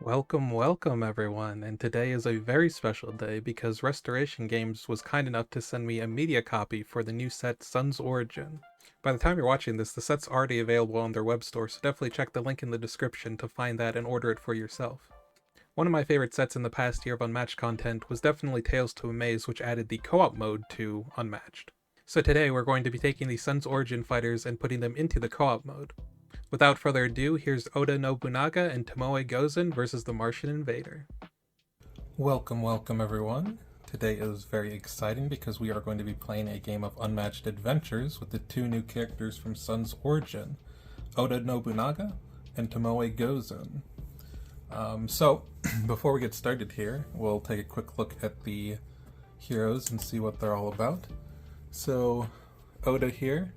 Welcome everyone, and today is a very special day because Restoration Games was kind enough to send me a media copy for the new set Sun's Origin. By the time you're watching this, the set's already available on their web store, so definitely check the link in the description to find that and order it for yourself. One of my favorite sets in the past year of Unmatched content was definitely Tales to Amaze, which added the co-op mode to Unmatched. So today we're going to be taking the Sun's Origin fighters and putting them into the co-op mode. Without further ado, here's Oda Nobunaga and Tomoe Gozen versus the Martian Invader. Welcome everyone. Today is very exciting because we are going to be playing a game of Unmatched Adventures with the two new characters from Sun's Origin, Oda Nobunaga and Tomoe Gozen. Before we get started here, we'll take a quick look at the heroes and see what they're all about. So, Oda here,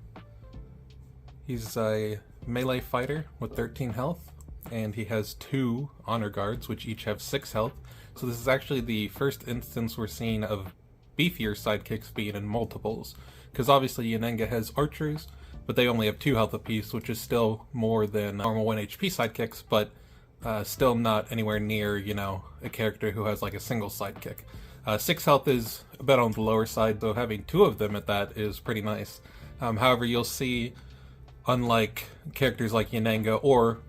he's a melee fighter with 13 health, and he has 2 honor guards, which each have 6 health. So this is actually the first instance we're seeing of beefier sidekicks being in multiples, because obviously Unenga has archers, but they only have 2 health apiece, which is still more than normal 1 HP sidekicks, but still not anywhere near, a character who has like a single sidekick. 6 health is a bit on the lower side, though having 2 of them at that is pretty nice. However, you'll see, unlike characters like Unenga or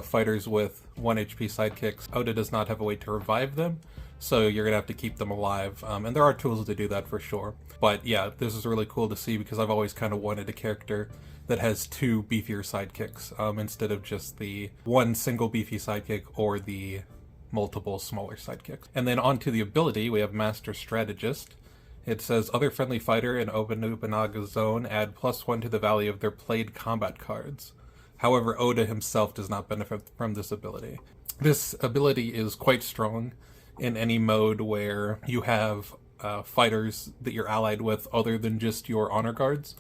fighters with 1 HP sidekicks, Oda does not have a way to revive them, so you're going to have to keep them alive, and there are tools to do that for sure. But yeah, this is really cool to see because I've always kind of wanted a character that has 2 beefier sidekicks, instead of just the 1 single beefy sidekick or the multiple smaller sidekicks. And then onto the ability, we have Master Strategist. It says, other friendly fighter in Oda Nobunaga's zone add +1 to the value of their played combat cards. However, Oda himself does not benefit from this ability. This ability is quite strong in any mode where you have fighters that you're allied with other than just your honor guards,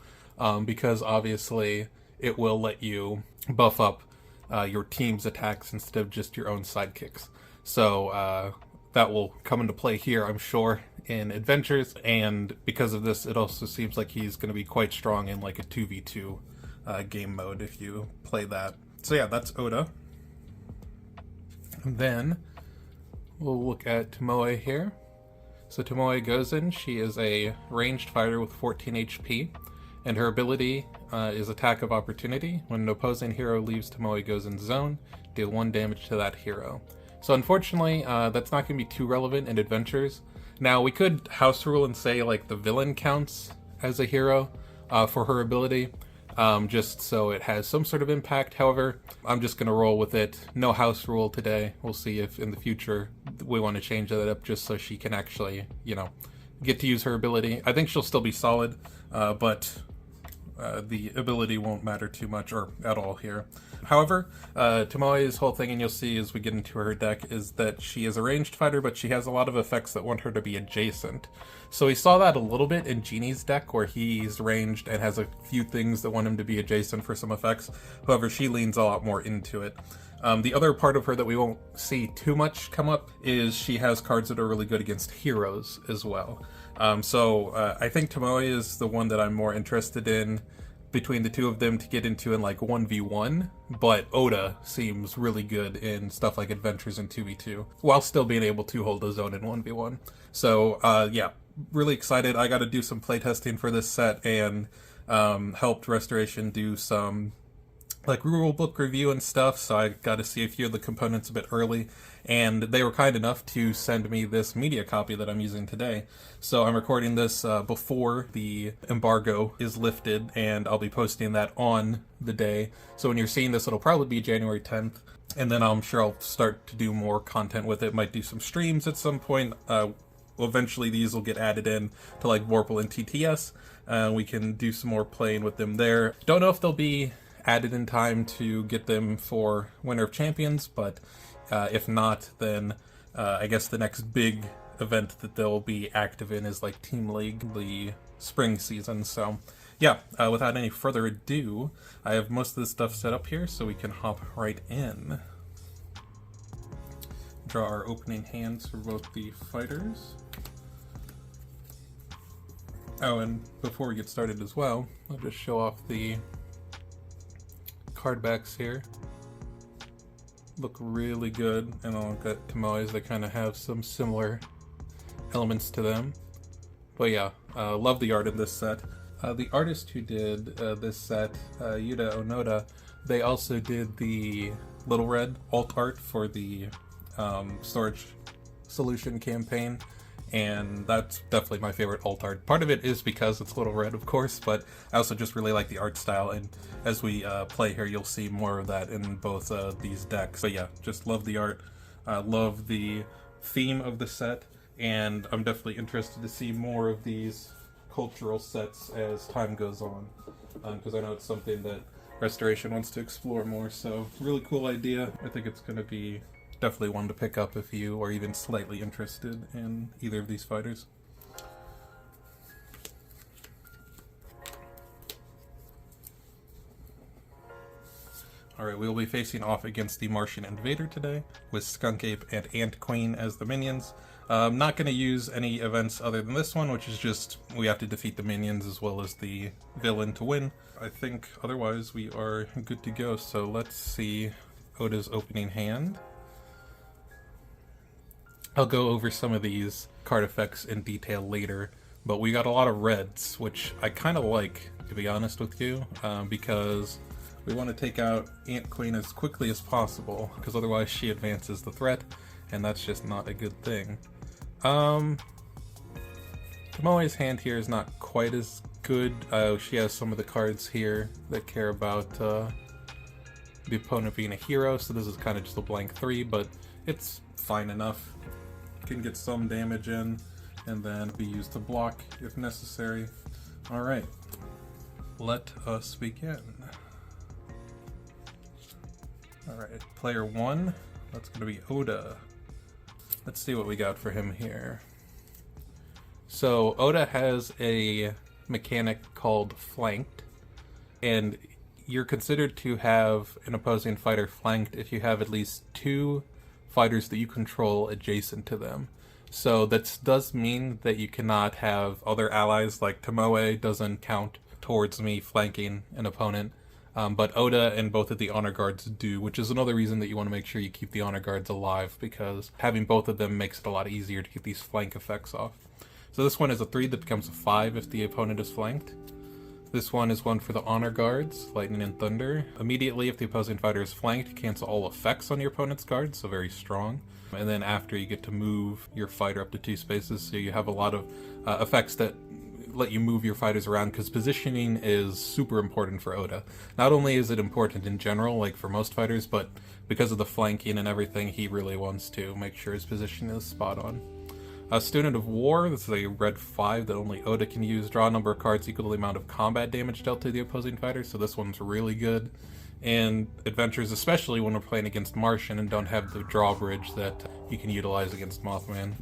because obviously it will let you buff up your team's attacks instead of just your own sidekicks. So that will come into play here, I'm sure, in Adventures, and because of this, it also seems like he's going to be quite strong in like a 2v2 game mode if you play that. So yeah, that's Oda. And then we'll look at Tomoe here. So Tomoe Gozen, she is a ranged fighter with 14 HP, and her ability is Attack of Opportunity. When an opposing hero leaves Tomoe Gozen's zone, deal 1 damage to that hero. So unfortunately, that's not going to be too relevant in Adventures. Now, we could house rule and say like the villain counts as a hero for her ability, just so it has some sort of impact. However, I'm just going to roll with it. No house rule today. We'll see if in the future we want to change that up just so she can actually, get to use her ability. I think she'll still be solid, but the ability won't matter too much or at all here. However, Tomoe's whole thing, and you'll see as we get into her deck, is that she is a ranged fighter, but she has a lot of effects that want her to be adjacent. So we saw that a little bit in Genie's deck, where he's ranged and has a few things that want him to be adjacent for some effects. However, she leans a lot more into it. The other part of her that we won't see too much come up is she has cards that are really good against heroes as well. I think Tomoe is the one that I'm more interested in between the two of them to get into in like 1v1, but Oda seems really good in stuff like Adventures and 2v2, while still being able to hold a zone in 1v1. So yeah, really excited. I got to do some playtesting for this set and helped Restoration do some like rule book review and stuff, so I got to see a few of the components a bit early, and they were kind enough to send me this media copy that I'm using today. So I'm recording this before the embargo is lifted, and I'll be posting that on the day. So when you're seeing this, it'll probably be January 10th, and then I'm sure I'll start to do more content with it. Might do some streams at some point. Eventually these will get added in to like Vorpal and TTS. We can do some more playing with them there. Don't know if they'll be added in time to get them for Winter of Champions, but if not, then I guess the next big event that they'll be active in is like Team League, the spring season. So yeah, without any further ado, I have most of this stuff set up here so we can hop right in. Draw our opening hands for both the fighters. Oh, and before we get started as well, I'll just show off the card backs here. look really good, and I'll get Tomoe's that kind of have some similar elements to them. But yeah, love the art in this set. The artist who did this set, Yuda Onoda, they also did the Little Red alt art for the storage solution campaign, and that's definitely my favorite alt art. Part of it is because it's Little Red, of course, but I also just really like the art style, and as we play here, you'll see more of that in both these decks. But yeah, just love the art, love the theme of the set, and I'm definitely interested to see more of these cultural sets as time goes on, because I know it's something that Restoration wants to explore more. So really cool idea. I think it's going to be definitely one to pick up if you are even slightly interested in either of these fighters. Alright, we will be facing off against the Martian Invader today, with Skunk Ape and Ant Queen as the minions. I'm not going to use any events other than this one, which is just we have to defeat the minions as well as the villain to win. I think otherwise we are good to go, so let's see Oda's opening hand. I'll go over some of these card effects in detail later, but we got a lot of reds, which I kind of like, to be honest with you, because we want to take out Ant Queen as quickly as possible, because otherwise she advances the threat, and that's just not a good thing. Tomoe's hand here is not quite as good. She has some of the cards here that care about the opponent being a hero, so this is kind of just a blank 3, but it's fine enough. Can get some damage in, and then be used to block if necessary. Alright, let us begin. Alright, player 1, that's going to be Oda. Let's see what we got for him here. So Oda has a mechanic called Flanked, and you're considered to have an opposing fighter flanked if you have at least 2 fighters that you control adjacent to them. So that does mean that you cannot have other allies, like Tomoe doesn't count towards me flanking an opponent. But Oda and both of the honor guards do, which is another reason that you want to make sure you keep the honor guards alive, because having both of them makes it a lot easier to get these flank effects off. So this one is a 3 that becomes a 5 if the opponent is flanked. This one is one for the honor guards, Lightning and Thunder. Immediately if the opposing fighter is flanked, cancel all effects on your opponent's guards, so very strong. And then after, you get to move your fighter up to 2 spaces, so you have a lot of effects that let you move your fighters around, because positioning is super important for Oda. Not only is it important in general, like for most fighters, but because of the flanking and everything, he really wants to make sure his position is spot on. Student of War, this is a red 5 that only Oda can use. Draw a number of cards equal to the amount of combat damage dealt to the opposing fighter, so this one's really good. And Adventures, especially when we're playing against Martian and don't have the drawbridge that you can utilize against Mothman.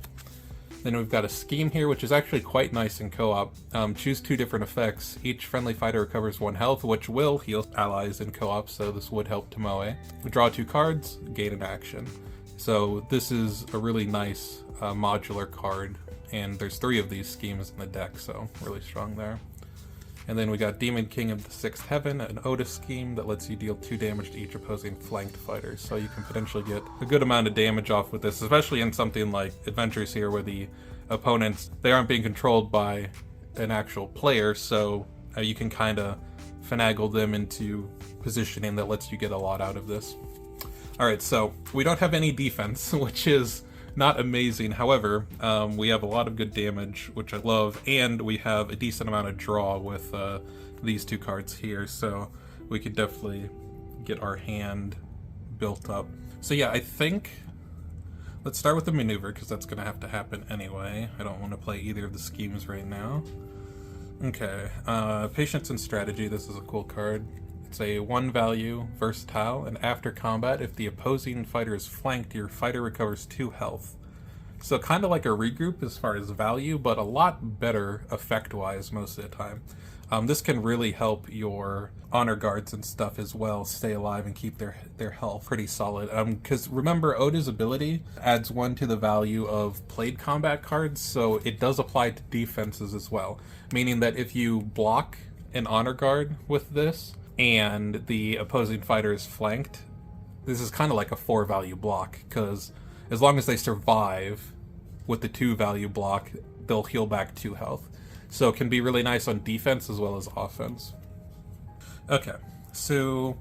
Then we've got a scheme here, which is actually quite nice in co-op. Choose 2 different effects. Each friendly fighter recovers 1 health, which will heal allies in co-op, so this would help Tomoe. Draw 2 cards, gain an action. So this is a really nice modular card, and there's 3 of these schemes in the deck, so really strong there. And then we got Demon King of the 6th Heaven, an Oda scheme that lets you deal 2 damage to each opposing flanked fighter, so you can potentially get a good amount of damage off with this, especially in something like Adventures here, where the opponents, they aren't being controlled by an actual player, so you can kind of finagle them into positioning that lets you get a lot out of this. Alright, so we don't have any defense, which is not amazing. However, we have a lot of good damage, which I love, and we have a decent amount of draw with these 2 cards here, so we could definitely get our hand built up. So yeah, I think let's start with the maneuver, because that's going to have to happen anyway. I don't want to play either of the schemes right now. Okay, Patience and Strategy, this is a cool card. It's a 1 value, versatile, and after combat, if the opposing fighter is flanked, your fighter recovers 2 health. So kind of like a regroup as far as value, but a lot better effect-wise most of the time. This can really help your honor guards and stuff as well stay alive and keep their health pretty solid. Because remember, Oda's ability adds 1 to the value of played combat cards, so it does apply to defenses as well. Meaning that if you block an honor guard with this, and the opposing fighter is flanked, this is kind of like a 4-value block, because as long as they survive with the 2-value block, they'll heal back 2 health. So it can be really nice on defense as well as offense. Okay, so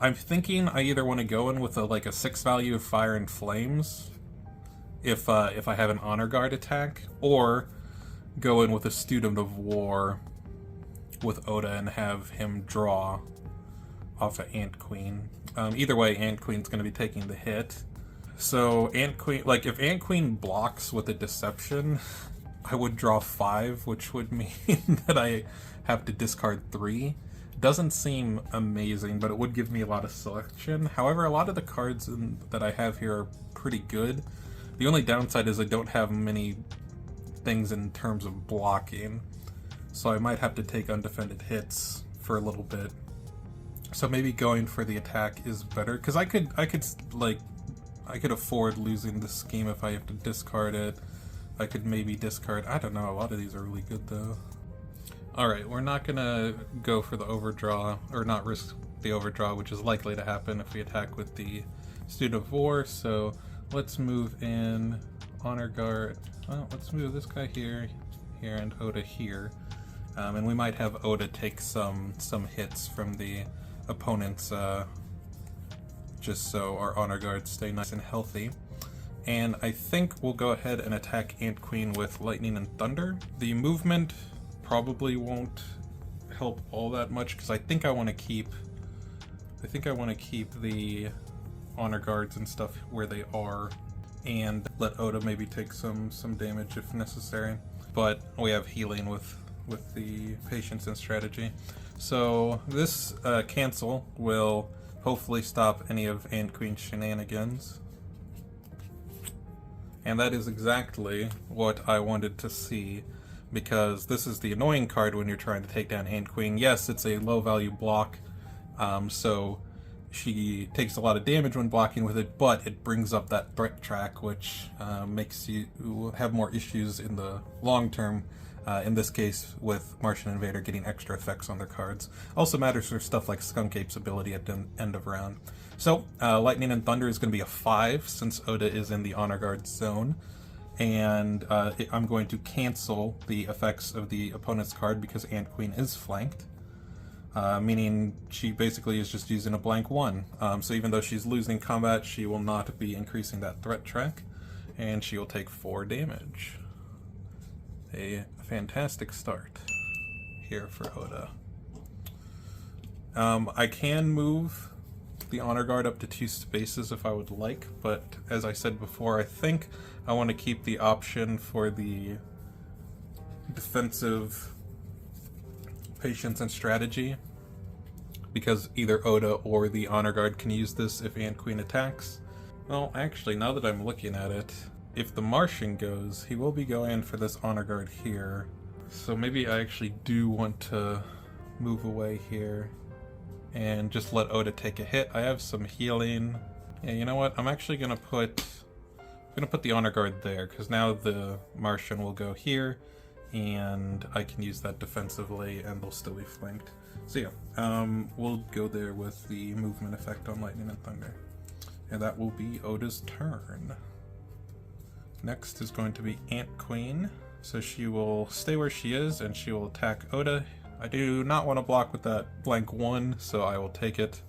I'm thinking I either want to go in with a 6-value of Fire and Flames if I have an Honor Guard attack, or go in with a Student of War with Oda and have him draw off of Ant Queen. Either way, Ant Queen's going to be taking the hit. So Ant Queen, if Ant Queen blocks with a Deception, I would draw 5, which would mean that I have to discard 3. Doesn't seem amazing, but it would give me a lot of selection. However, a lot of the cards that I have here are pretty good. The only downside is I don't have many things in terms of blocking, so I might have to take undefended hits for a little bit. So maybe going for the attack is better, because I could afford losing this scheme if I have to discard it. I could maybe discard, I don't know, a lot of these are really good though. Alright, we're not gonna go for the overdraw, or not risk the overdraw, which is likely to happen if we attack with the Student of War, so let's move in Honor Guard. Well, let's move this guy here, and Oda here. And we might have Oda take some hits from the opponents, just so our Honor Guards stay nice and healthy. And I think we'll go ahead and attack Ant Queen with Lightning and Thunder. The movement probably won't help all that much, because I think I want to keep the Honor Guards and stuff where they are, and let Oda maybe take some damage if necessary. But we have healing with the Patience and Strategy. So this cancel will hopefully stop any of Ant Queen's shenanigans. And that is exactly what I wanted to see, because this is the annoying card when you're trying to take down Ant Queen. Yes, it's a low value block, so she takes a lot of damage when blocking with it, but it brings up that threat track, which makes you have more issues in the long term. In this case, with Martian Invader getting extra effects on their cards. Also matters for stuff like Skunk Ape's ability at the end of round. So, Lightning and Thunder is going to be a 5, since Oda is in the Honor Guard zone. And I'm going to cancel the effects of the opponent's card because Ant Queen is flanked. Meaning she basically is just using a blank 1. So even though she's losing combat, she will not be increasing that threat track. And she will take 4 damage. A fantastic start here for Oda. I can move the Honor Guard up to 2 spaces if I would like, but as I said before, I think I want to keep the option for the defensive Patience and Strategy, because either Oda or the Honor Guard can use this if Ant Queen attacks. Well, actually, now that I'm looking at it, if the Martian goes, he will be going for this Honor Guard here. So maybe I actually do want to move away here and just let Oda take a hit. I have some healing. Yeah, you know what? I'm actually gonna put the Honor Guard there, because now the Martian will go here, and I can use that defensively, and they'll still be flanked. So yeah, we'll go there with the movement effect on Lightning and Thunder, and that will be Oda's turn. Next is going to be Ant Queen. So she will stay where she is and she will attack Oda. I do not want to block with that blank 1, so I will take it.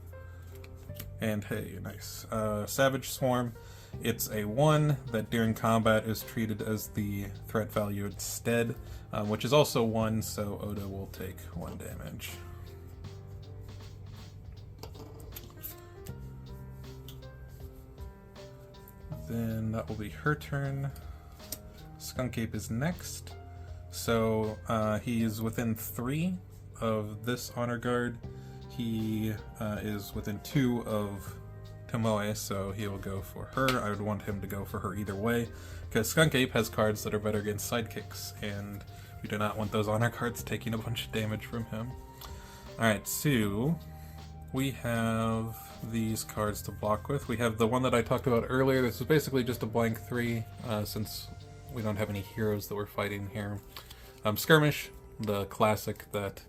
And hey, nice. Savage Swarm. It's a 1 that during combat is treated as the threat value instead, which is also 1, so Oda will take 1 damage. Then that will be her turn. Skunk Ape is next. So he is within 3 of this Honor Guard. He is within 2 of Tomoe, so he will go for her. I would want him to go for her either way, because Skunk Ape has cards that are better against sidekicks, and we do not want those Honor Cards taking a bunch of damage from him. Alright, so we have these cards to block with. We have the one that I talked about earlier. This is basically just a blank 3, since we don't have any heroes that we're fighting here. Skirmish, the classic that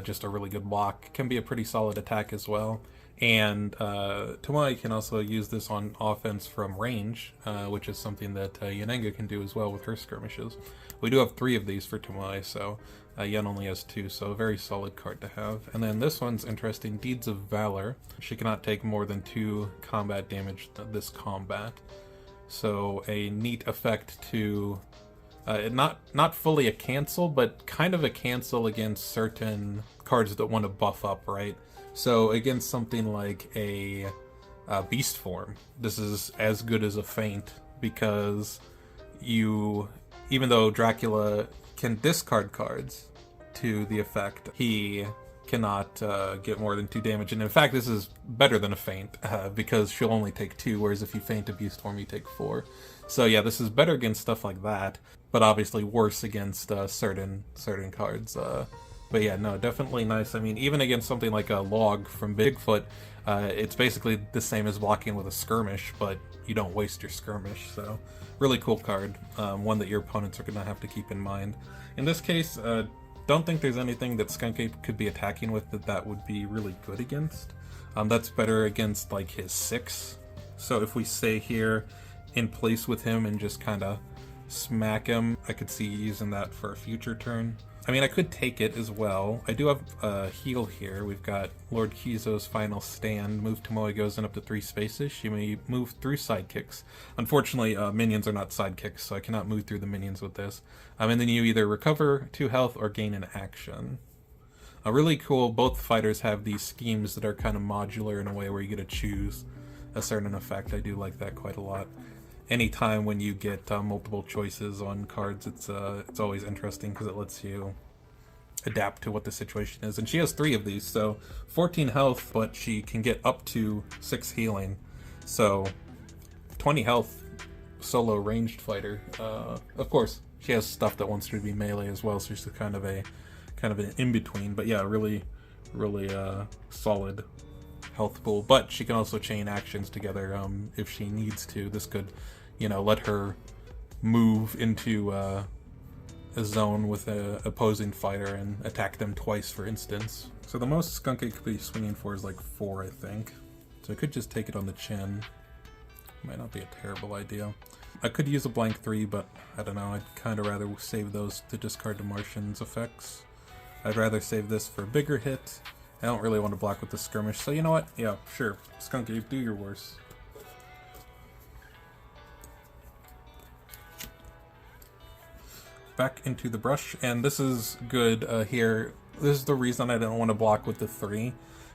just a really good block, can be a pretty solid attack as well. And Tomoe can also use this on offense from range, which is something that Yanenga can do as well with her skirmishes. We do have 3 of these for Tomoe, so Yen only has 2, so a very solid card to have. And then this one's interesting, Deeds of Valor. She cannot take more than 2 combat damage this combat. So a neat effect to, not fully a cancel, but kind of a cancel against certain cards that want to buff up, right? So against something like a beast form, this is as good as a feint, because even though Dracula can discard cards to the effect, he cannot get more than 2 damage. And in fact, this is better than a feint, because she'll only take 2, whereas if you feint a beast form, you take 4. So yeah, this is better against stuff like that, but obviously worse against certain cards. But yeah, no, definitely nice. I mean, even against something like a log from Bigfoot, it's basically the same as blocking with a skirmish, but you don't waste your skirmish. So really cool card, one that your opponents are going to have to keep in mind. In this case, don't think there's anything that Skunk Ape could be attacking with that would be really good against. That's better against like his 6. So if we stay here in place with him and just kind of smack him, I could see using that for a future turn. I mean, I could take it as well. I do have a heal here. We've got Lord Kizo's Final Stand. Move Tomoe Gozen up to 3 spaces. She may move through sidekicks. Unfortunately, minions are not sidekicks, so I cannot move through the minions with this. And then you either recover 2 health or gain an action. Really cool. Both fighters have these schemes that are kind of modular in a way where you get to choose a certain effect. I do like that quite a lot. Anytime when you get multiple choices on cards, it's always interesting because it lets you adapt to what the situation is. And she has 3 of these, so 14 health, but she can get up to 6 healing. So 20 health, solo ranged fighter. Of course, she has stuff that wants her to be melee as well, so she's kind of an in-between. But yeah, really solid health pool. But she can also chain actions together if she needs to. This could, let her move into a zone with an opposing fighter and attack them twice, for instance. So the most Skunk Ape could be swinging for is like 4, I think. So I could just take it on the chin. Might not be a terrible idea. I could use a blank 3, but I don't know. I'd kind of rather save those to discard the Martian's effects. I'd rather save this for a bigger hit. I don't really want to block with the skirmish, so you know what? Yeah, sure. Skunk Ape, do your worst. Back into the brush, and this is good here. This is the reason I don't want to block with the 3,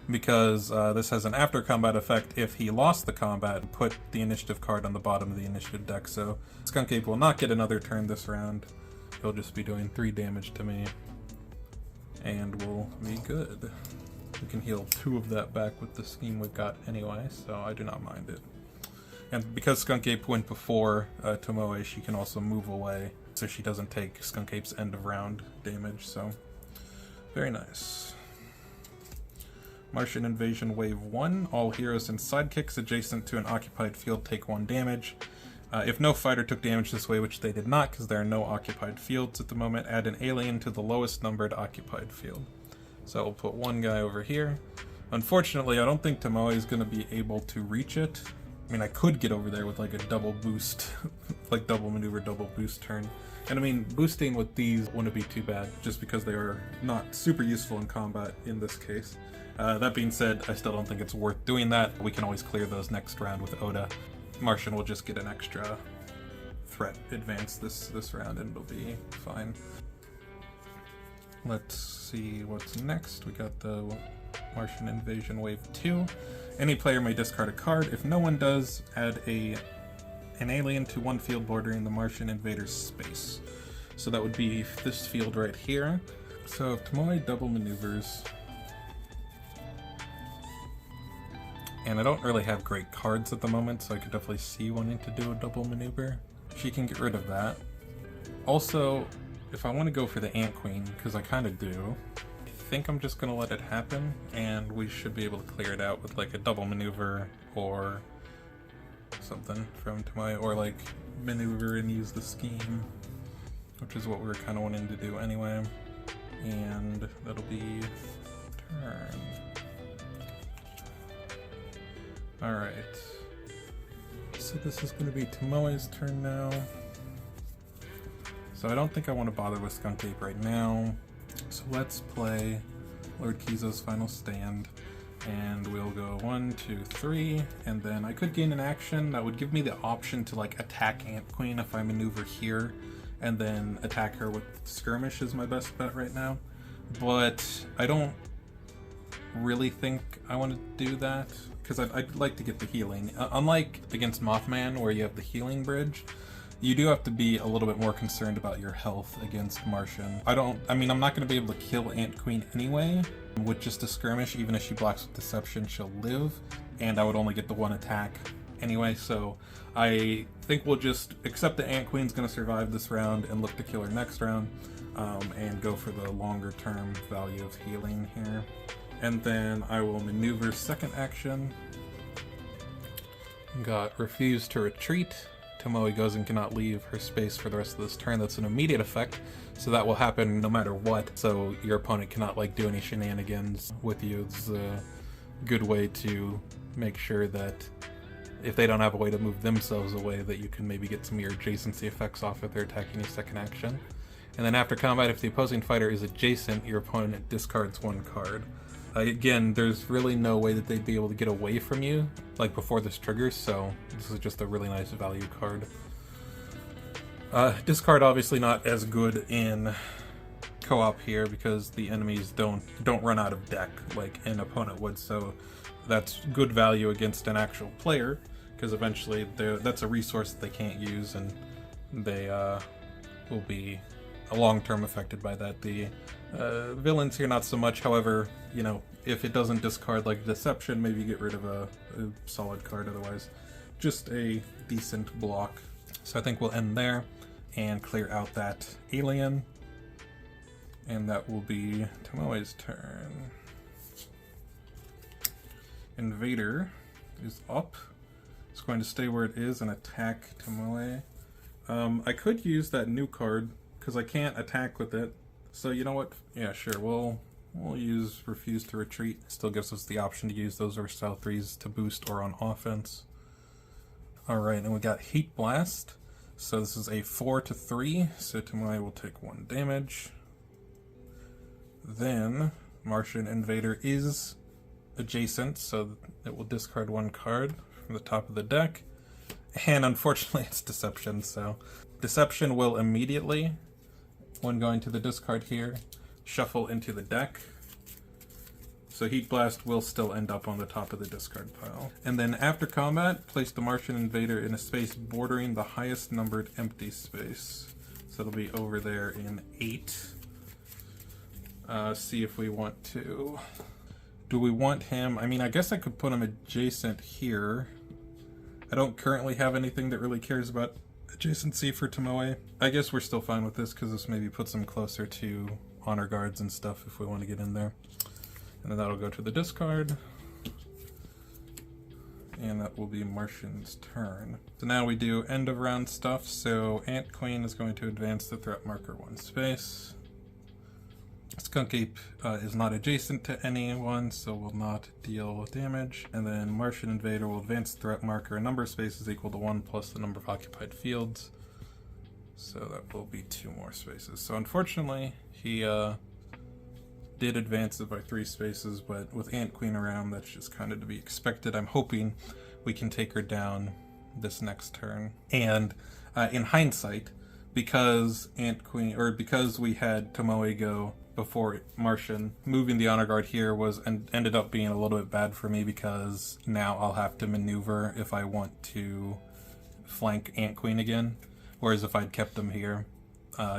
because this has an after combat effect. If he lost the combat, put the initiative card on the bottom of the initiative deck, so Skunk Ape will not get another turn this round. He'll just be doing 3 damage to me, and we'll be good. We can heal 2 of that back with the scheme we've got anyway, so I do not mind it. And because Skunk Ape went before Tomoe, she can also move away, so she doesn't take Skunk Ape's end of round damage, so very nice. Martian Invasion Wave 1. All heroes and sidekicks adjacent to an occupied field take 1 damage. If no fighter took damage this way, which they did not because there are no occupied fields at the moment, add an alien to the lowest numbered occupied field. So we'll put 1 guy over here. Unfortunately, I don't think Tomoe is going to be able to reach it. I mean, I could get over there with like a double boost, like double maneuver, double boost turn. And I mean, boosting with these wouldn't be too bad, just because they are not super useful in combat in this case. That being said, I still don't think it's worth doing that. We can always clear those next round with Oda. Martian will just get an extra threat advance this round and it'll be fine. Let's see what's next. We got the Martian Invasion Wave 2. Any player may discard a card. If no one does, add an alien to 1 field bordering the Martian Invader's space. So that would be this field right here. So if Tomoe double maneuvers, and I don't really have great cards at the moment, so I could definitely see wanting to do a double maneuver. She can get rid of that. Also, if I want to go for the Ant Queen, because I kind of do, I think I'm just going to let it happen, and we should be able to clear it out with like a double maneuver or something from Tomoe, or like maneuver and use the scheme, which is what we were kind of wanting to do anyway. And that'll be turn. Alright. So this is going to be Tomoe's turn now. So I don't think I want to bother with Skunk Ape right now. So let's play Lord Kizo's Final Stand. And we'll go 1, 2, 3, and then I could gain an action that would give me the option to like attack Ant Queen if I maneuver here, and then attack her with Skirmish is my best bet right now. But I don't really think I want to do that, because I'd like to get the healing. Unlike against Mothman, where you have the healing bridge, you do have to be a little bit more concerned about your health against Martian. I mean, I'm not going to be able to kill Ant Queen anyway. With just a skirmish, even if she blocks with Deception, she'll live, and I would only get the one attack anyway, so I think we'll just accept that Ant Queen's going to survive this round and look to kill her next round, and go for the longer term value of healing here. And then I will maneuver second action. Got Refuse to Retreat. Tomoe Gozen cannot leave her space for the rest of this turn. That's an immediate effect, so that will happen no matter what. So your opponent cannot like do any shenanigans with you. It's a good way to make sure that if they don't have a way to move themselves away, that you can maybe get some of your adjacency effects off if they're attacking you second action. And then after combat, if the opposing fighter is adjacent, your opponent discards one card. Again, there's really no way that they'd be able to get away from you, like before this triggers, so this is just a really nice value card. Discard obviously not as good in co-op here, because the enemies don't run out of deck like an opponent would, so that's good value against an actual player, because eventually that's a resource that they can't use, and they will be long-term affected by that. The villains here not so much, however, you know, if it doesn't discard like Deception, maybe get rid of a solid card, otherwise just a decent block. So I think we'll end there and clear out that alien, and that will be Tomoe's turn. Invader is up. It's going to stay where it is and attack Tomoe. I could use that new card, because I can't attack with it. So you know what? Yeah, sure. We'll use Refuse to Retreat. Still gives us the option to use those Versatile 3s to boost or on offense. Alright, and we got Heat Blast. So this is a 4-3, so Tomoe will take 1 damage. Then Martian Invader is adjacent, so it will discard 1 card from the top of the deck. And unfortunately it's Deception, so Deception will immediately, when going to the discard here, shuffle into the deck. So Heat Blast will still end up on the top of the discard pile. And then after combat, place the Martian Invader in a space bordering the highest numbered empty space. So it'll be over there in 8. See if we want to... Do we want him... I mean, I guess I could put him adjacent here. I don't currently have anything that really cares about adjacency for Tomoe. I guess we're still fine with this, because this maybe puts him closer to honor guards and stuff if we want to get in there. And then that'll go to the discard. And that will be Martian's turn. So now we do end of round stuff. So Ant Queen is going to advance the threat marker 1 space. Skunk Ape is not adjacent to anyone, so will not deal damage. And then Martian Invader will advance the threat marker a number of spaces equal to 1 plus the number of occupied fields. So that will be 2 more spaces. So unfortunately, he did advance it by 3 spaces, but with Ant Queen around, that's just kind of to be expected. I'm hoping we can take her down this next turn. And in hindsight, because Ant Queen, or because we had Tomoe go before Martian, moving the honor guard here ended up being a little bit bad for me, because now I'll have to maneuver if I want to flank Ant Queen again. Whereas if I'd kept them here,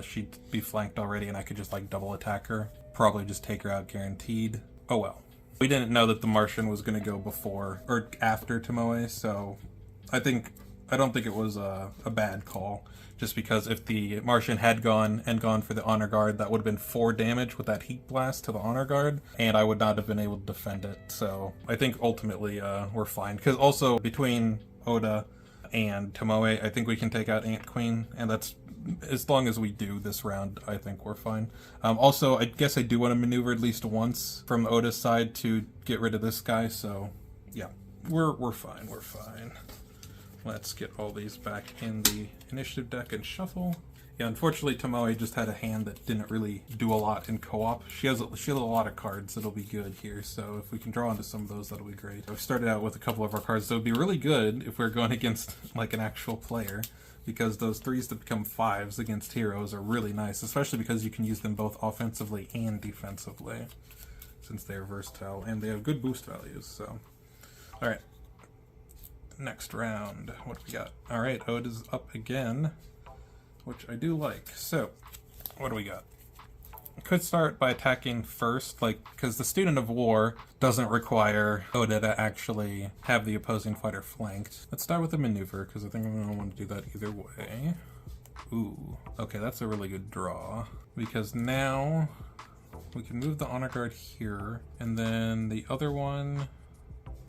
she'd be flanked already and I could just like double attack her. Probably just take her out guaranteed. Oh well. We didn't know that the Martian was going to go before or after Tomoe, so I don't think it was a bad call. Just because if the Martian had gone for the honor guard, that would have been 4 damage with that Heat Blast to the honor guard, and I would not have been able to defend it. So I think ultimately we're fine. Because also between Oda and Tomoe, I think we can take out Ant Queen, and that's, as long as we do this round, I think we're fine. Also, I guess I do want to maneuver at least once from Oda's side to get rid of this guy, so yeah, we're fine, we're fine. Let's get all these back in the initiative deck and shuffle. Yeah, unfortunately Tomoe just had a hand that didn't really do a lot in co-op. She has a lot of cards that'll be good here, so if we can draw into some of those, that'll be great. I've started out with a couple of our cards that would be really good if we're going against like an actual player, because those 3s that become 5s against heroes are really nice, especially because you can use them both offensively and defensively, since they're versatile, and they have good boost values, so. Alright. Next round. What do we got? Alright, Oda's up again, which I do like. So, what do we got? I could start by attacking first, because the Student of War doesn't require Oda to actually have the opposing fighter flanked. Let's start with a maneuver, because I think I'm going to want to do that either way. Ooh, okay, that's a really good draw, because now we can move the honor guard here, and then the other one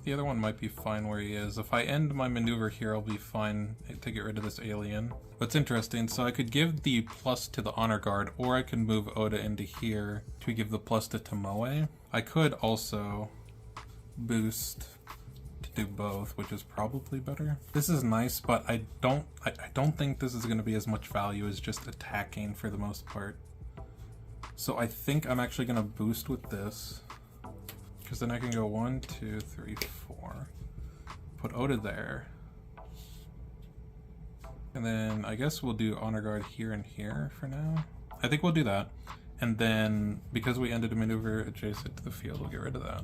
might be fine where he is. If I end my maneuver here, I'll be fine to get rid of this alien. What's interesting, so I could give the plus to the honor guard, or I could move Oda into here to give the plus to Tomoe. I could also boost to do both, which is probably better. This is nice, but I don't think this is going to be as much value as just attacking for the most part. So I think I'm actually going to boost with this, because then I can go 1, 2, 3, 4. Put Oda there. And then I guess we'll do honor guard here and here for now. I think we'll do that. And then because we ended a maneuver adjacent to the field, we'll get rid of that.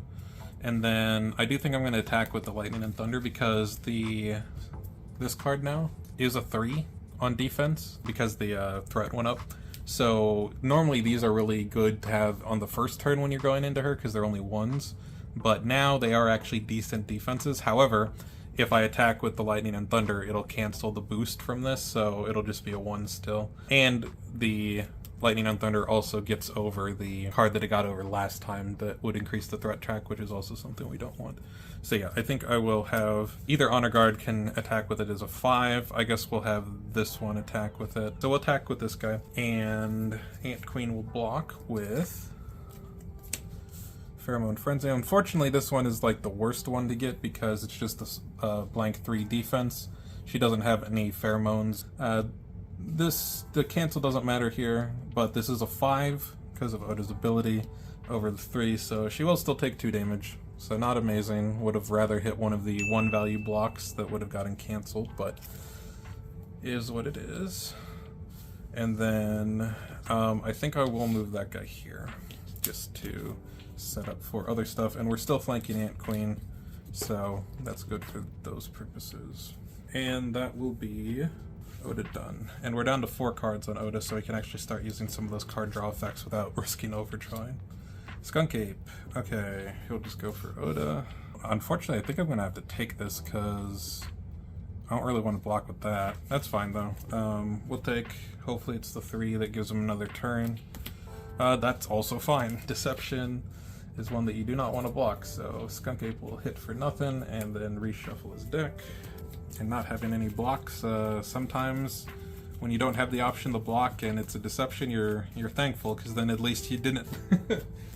And then I do think I'm going to attack with the lightning and thunder, because this card now is a 3 on defense because the threat went up. So normally these are really good to have on the first turn when you're going into her, because they're only 1s, but now they are actually decent defenses. However, if I attack with the lightning and thunder, it'll cancel the boost from this, so it'll just be a 1 still. And the lightning and thunder also gets over the card that it got over last time that would increase the threat track, which is also something we don't want. So yeah, I think I will have either honor guard can attack with it as a 5. I guess we'll have this one attack with it. So we'll attack with this guy, and Ant Queen will block with Pheromone Frenzy. Unfortunately, this one is like the worst one to get because it's just a blank 3 defense. She doesn't have any pheromones. The cancel doesn't matter here, but this is a 5 because of Oda's ability over the 3, so she will still take 2 damage. So not amazing. Would have rather hit one of the 1 value blocks that would have gotten canceled, but is what it is. And then I think I will move that guy here just to set up for other stuff. And we're still flanking Ant Queen, so that's good for those purposes. And that will be Oda done. And we're down to 4 cards on Oda, so we can actually start using some of those card draw effects without risking overdrawing. Skunk Ape. Okay, he'll just go for Oda. Unfortunately, I think I'm going to have to take this because I don't really want to block with that. That's fine, though. We'll take, hopefully it's the 3 that gives him another turn. That's also fine. Deception is one that you do not want to block, so Skunk Ape will hit for nothing and then reshuffle his deck. And not having any blocks, sometimes when you don't have the option to block and it's a deception, you're thankful, because then at least you didn't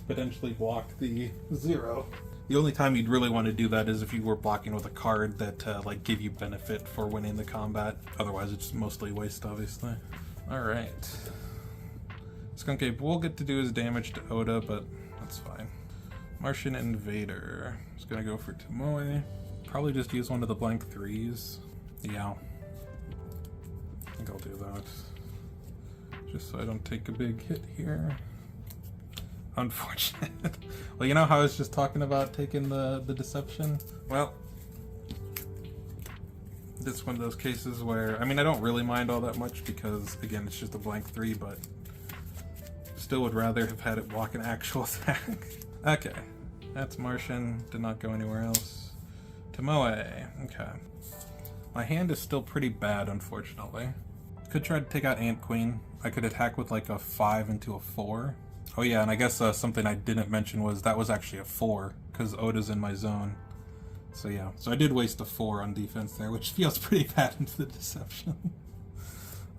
potentially block the 0. The only time you'd really want to do that is if you were blocking with a card that like give you benefit for winning the combat. Otherwise it's mostly waste, obviously. Alright. Skunk Ape will get to do his damage to Oda, but that's fine. Martian Invader is gonna go for Tomoe. Probably just use one of the blank 3s. Yeah. I think I'll do that. Just so I don't take a big hit here. Unfortunate. Well, you know how I was just talking about taking the deception? Well, this is one of those cases where, I mean, I don't really mind all that much because, again, it's just a blank 3, but still would rather have had it block an actual attack. Okay. That's Martian. Did not go anywhere else. Tomoe. Okay. My hand is still pretty bad, unfortunately. Could try to take out Ant Queen. I could attack with like a 5 into a 4. Oh yeah, and I guess something I didn't mention was that was actually a 4, because Oda's in my zone. So yeah, so I did waste a 4 on defense there, which feels pretty bad into the deception.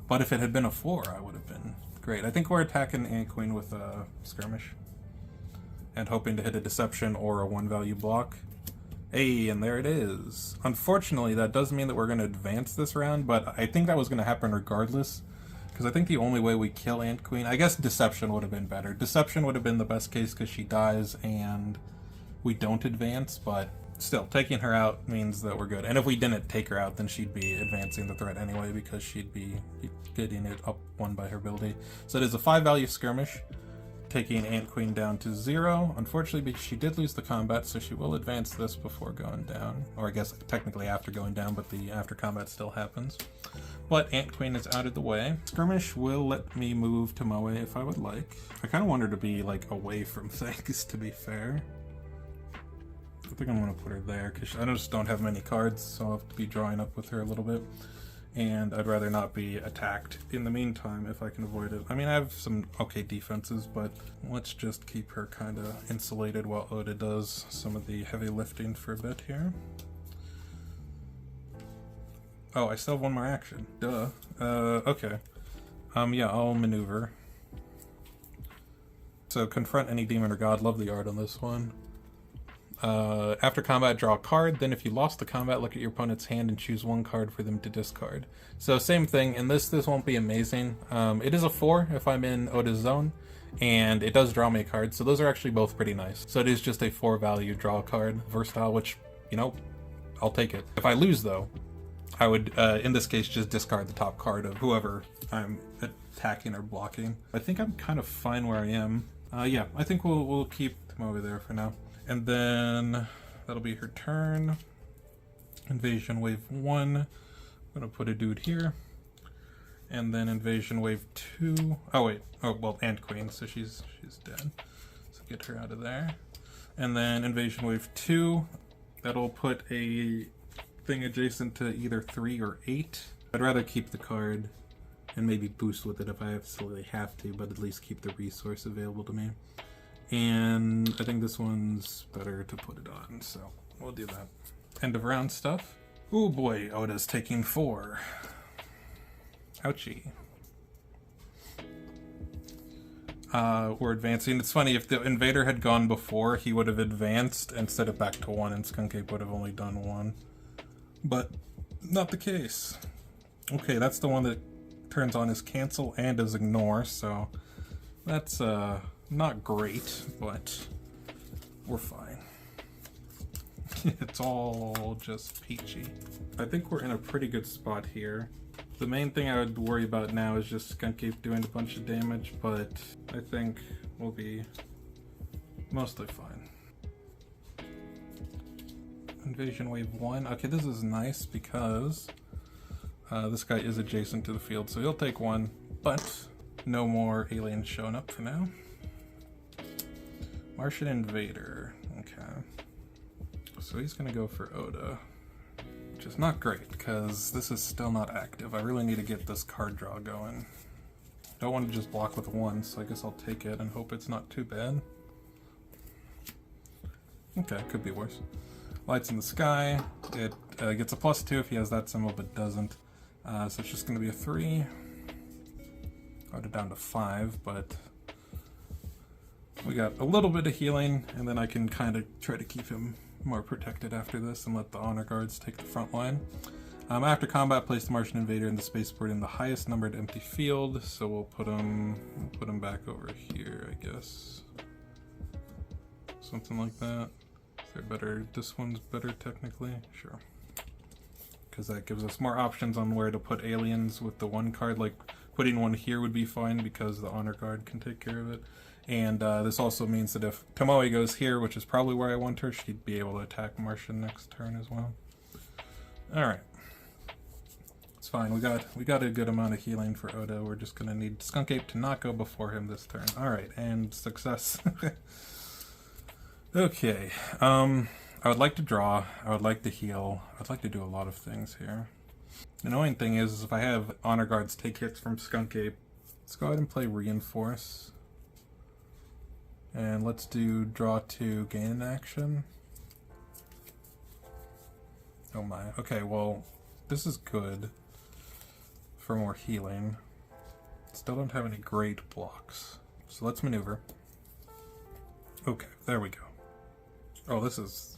But if it had been a 4, I would have been great. I think we're attacking Ant Queen with a skirmish. And hoping to hit a deception or a 1 value block. Hey, and there it is. Unfortunately, that does mean that we're going to advance this round, but I think that was going to happen regardless. Because I think the only way we kill Ant Queen... I guess Deception would have been better. Deception would have been the best case because she dies and we don't advance, but still, taking her out means that we're good. And if we didn't take her out, then she'd be advancing the threat anyway because she'd be getting it up one by her ability. So it is a 5-value skirmish, taking Ant Queen down to 0. Unfortunately, she did lose the combat, so she will advance this before going down. Or I guess technically after going down, but the after combat still happens. But Ant Queen is out of the way. Skirmish will let me move Tomoe if I would like. I kind of want her to be like away from things, to be fair. I think I'm going to put her there because I just don't have many cards, so I'll have to be drawing up with her a little bit. And I'd rather not be attacked in the meantime if I can avoid it. I mean, I have some okay defenses, but let's just keep her kind of insulated while Oda does some of the heavy lifting for a bit here. Oh, I still have one more action. Duh. Okay. Yeah, I'll maneuver. So, confront any demon or god. Love the art on this one. After combat, draw a card. Then if you lost the combat, look at your opponent's hand and choose one card for them to discard. So, same thing. In this won't be amazing. It is a 4 if I'm in Oda's zone. And it does draw me a card. So, those are actually both pretty nice. So, it is just a 4-value draw card. Versatile, which, you know, I'll take it. If I lose, though, I would, in this case, just discard the top card of whoever I'm attacking or blocking. I think I'm kind of fine where I am. Yeah, I think we'll keep Tomoe there for now. And then that'll be her turn. Invasion wave 1. I'm gonna put a dude here. And then invasion wave 2. Oh wait. Oh well, Ant Queen, so she's dead. So get her out of there. And then invasion wave 2. That'll put a thing adjacent to either 3 or 8. I'd rather keep the card and maybe boost with it if I absolutely have to, but at least keep the resource available to me. And I think this one's better to put it on, so we'll do that. End of round stuff. Oh boy, Oda's taking 4. Ouchie. We're advancing. It's funny, if the invader had gone before, he would have advanced instead of back to 1, and Skunk Ape would have only done 1. But not the case. Okay, that's the one that turns on his cancel and his ignore, so that's not great, but we're fine. It's all just peachy. I think we're in a pretty good spot here. The main thing I would worry about now is just Skunk Ape doing a bunch of damage, but I think we'll be mostly fine. Invasion wave 1. Okay, this is nice because this guy is adjacent to the field, so he'll take 1, but no more aliens showing up for now. Martian Invader. Okay. So he's gonna go for Oda, which is not great because this is still not active. I really need to get this card draw going. Don't want to just block with 1, so I guess I'll take it and hope it's not too bad. Okay, could be worse. Lights in the sky. It gets a +2 if he has that symbol, but doesn't. So it's just going to be a 3. Got it down to 5, but we got a little bit of healing, and then I can kind of try to keep him more protected after this and let the honor guards take the front line. After combat, place the Martian Invader in the spaceport in the highest numbered empty field. So we'll put him back over here, I guess. Something like that. They're better. This one's better technically, sure. Because that gives us more options on where to put aliens with the 1 card. Like putting 1 here would be fine because the honor guard can take care of it. And this also means that if Tomoe goes here, which is probably where I want her, she'd be able to attack Martian next turn as well. Alright. It's fine. We got a good amount of healing for Oda. We're just gonna need Skunk Ape to not go before him this turn. Alright, and success. Okay. I would like to draw. I would like to heal. I'd like to do a lot of things here. The annoying thing is if I have honor guards take hits from Skunk Ape, let's go ahead and play Reinforce. And let's do draw 2, gain an action. Oh my. Okay, well, this is good for more healing. Still don't have any great blocks. So let's maneuver. Okay, there we go. Oh, this is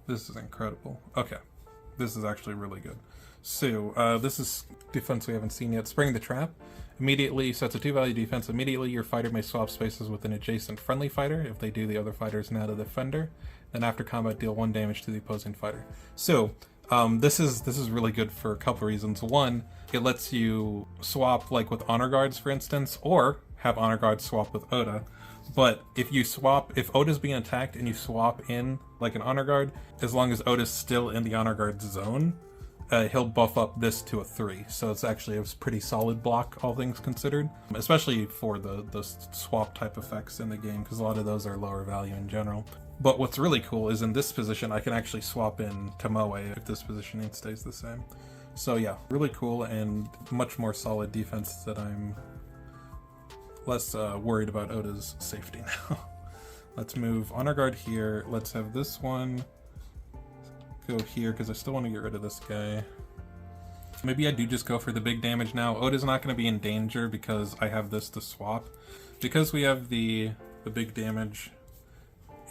This is incredible. Okay. This is actually really good. So, this is defense we haven't seen yet. Spring the Trap. Immediately sets a 2-value defense. Immediately, your fighter may swap spaces with an adjacent friendly fighter. If they do, the other fighter is now the defender. Then after combat, deal 1 damage to the opposing fighter. So, this is really good for a couple reasons. One, it lets you swap like with honor guards, for instance, or have honor guards swap with Oda. But if Oda's being attacked and you swap in like an honor guard, as long as Oda's still in the honor guard zone, he'll buff up this to a 3. So it's actually a pretty solid block, all things considered, especially for the swap type effects in the game, because a lot of those are lower value in general. But what's really cool is in this position, I can actually swap in Tomoe if this positioning stays the same. So yeah, really cool and much more solid defense that I'm less worried about Oda's safety now. Let's move honor guard here. Let's have this one go here because I still want to get rid of this guy. Maybe I do just go for the big damage now. Oda's not going to be in danger because I have this to swap. Because we have the big damage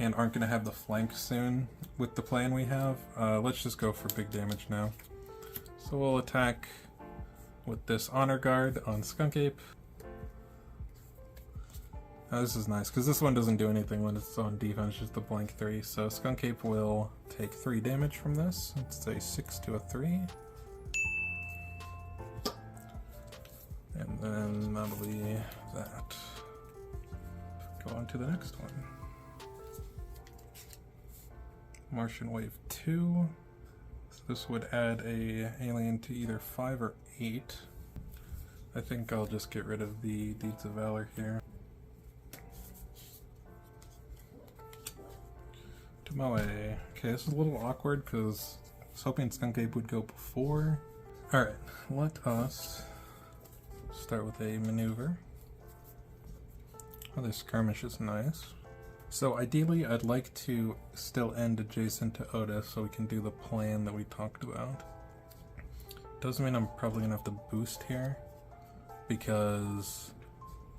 and aren't going to have the flank soon with the plan we have, let's just go for big damage now. So we'll attack with this honor guard on Skunk Ape. Now this is nice, because this one doesn't do anything when it's on defense, just a blank 3. So Skunk Ape will take 3 damage from this. Let's say 6 to a 3. And then that'll be that. Go on to the next one. Martian Wave 2. So this would add a alien to either 5 or 8. I think I'll just get rid of the Deeds of Valor here. Tomoe. Okay, this is a little awkward because I was hoping Skunk Ape would go before. Alright, let us start with a maneuver. Oh, this skirmish is nice. So ideally, I'd like to still end adjacent to Oda so we can do the plan that we talked about. Doesn't mean I'm probably going to have to boost here, because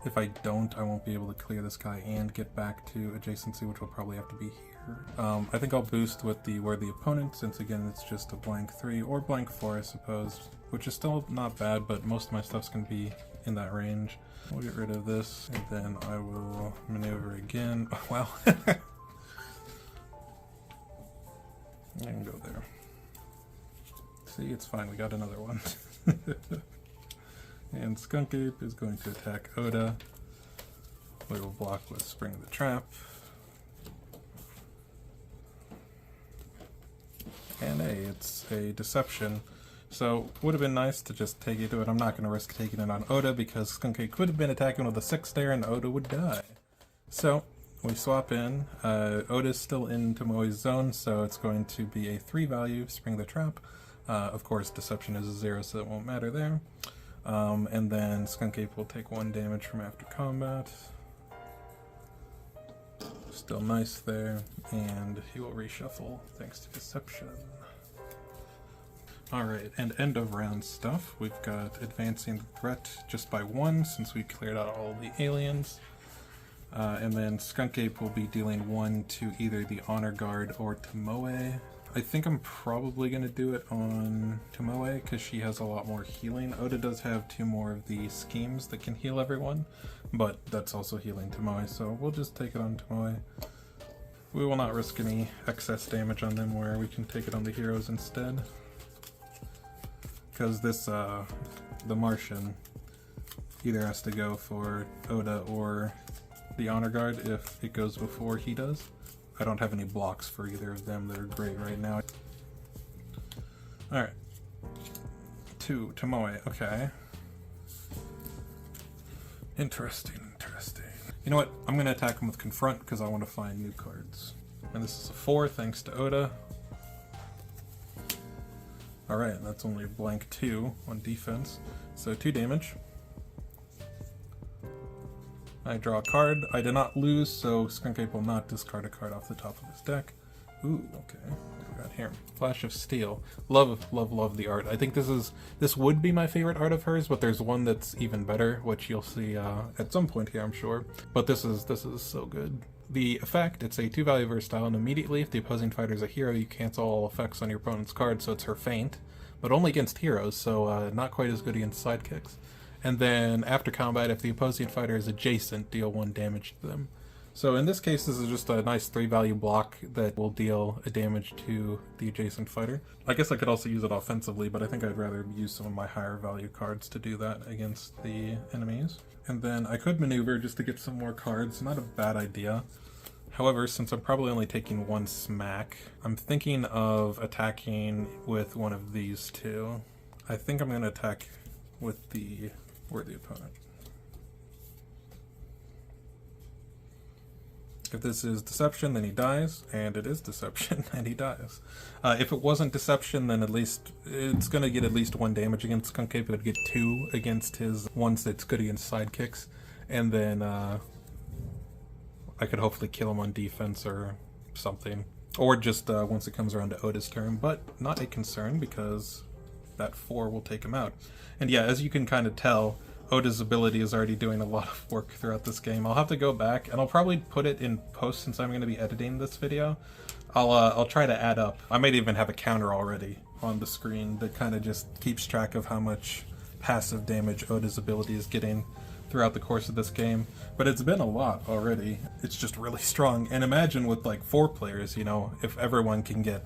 if I don't, I won't be able to clear this guy and get back to adjacency, which will probably have to be here. I think I'll boost with the Where the Opponent, since again it's just a blank 3, or blank 4 I suppose, which is still not bad, but most of my stuff's going to be in that range. We'll get rid of this, and then I will maneuver again. Oh, wow. I can go there. See, it's fine, we got another one. And Skunk Ape is going to attack Oda. We will block with Spring the Trap. And hey, it's a deception. So, would have been nice to just take it to it. I'm not going to risk taking it on Oda because Skunk Ape could have been attacking with a 6 there and Oda would die. So, we swap in. Oda's still in Tomoe's zone, so it's going to be a 3 value, Spring the Trap. Of course, Deception is a 0, so it won't matter there. And then Skunk Ape will take 1 damage from after combat. Still nice there, and he will reshuffle thanks to Deception. Alright, and end of round stuff. We've got Advancing the Threat just by 1 since we cleared out all the aliens. And then Skunk Ape will be dealing 1 to either the Honor Guard or Tomoe. I think I'm probably going to do it on Tomoe because she has a lot more healing. Oda does have 2 more of the schemes that can heal everyone, but that's also healing Tomoe, so we'll just take it on Tomoe. We will not risk any excess damage on them where we can take it on the heroes instead. Because this, the Martian either has to go for Oda or the Honor Guard if it goes before he does. I don't have any blocks for either of them that are great right now. Alright. 2, Tomoe, okay. Interesting. You know what? I'm going to attack him with Confront because I want to find new cards. And this is a 4 thanks to Oda. Alright, that's only a blank 2 on defense. So 2 damage. I draw a card. I did not lose, so Skunk Ape will not discard a card off the top of his deck. Ooh, okay. What do we got here? Flash of Steel. Love the art. I think this would be my favorite art of hers, but there's one that's even better, which you'll see at some point here, I'm sure. But this is so good. the effect, it's a 2-value versatile, and immediately if the opposing fighter is a hero, you cancel all effects on your opponent's card, so it's her feint, but only against heroes, so not quite as good against sidekicks. And then after combat, if the opposing fighter is adjacent, deal 1 damage to them. So in this case, this is just a nice 3-value block that will deal a damage to the adjacent fighter. I guess I could also use it offensively, but I think I'd rather use some of my higher value cards to do that against the enemies. And then I could maneuver just to get some more cards, not a bad idea. However, since I'm probably only taking 1 smack, I'm thinking of attacking with one of these two. I think I'm going to attack with the worthy opponent. If this is deception, then he dies, and it is deception, and he dies. If it wasn't deception, then at least it's going to get at least 1 damage against Skunkcape, but it'd get 2 against his ones that's good against sidekicks, and then I could hopefully kill him on defense or something. Or just once it comes around to Oda's turn, but not a concern because that 4 will take him out. And yeah, as you can kind of tell, Oda's ability is already doing a lot of work throughout this game. I'll have to go back, and I'll probably put it in post since I'm going to be editing this video. I'll try to add up. I might even have a counter already on the screen that kind of just keeps track of how much passive damage Oda's ability is getting throughout the course of this game. But it's been a lot already. It's just really strong. And imagine with like 4 players, you know, if everyone can get...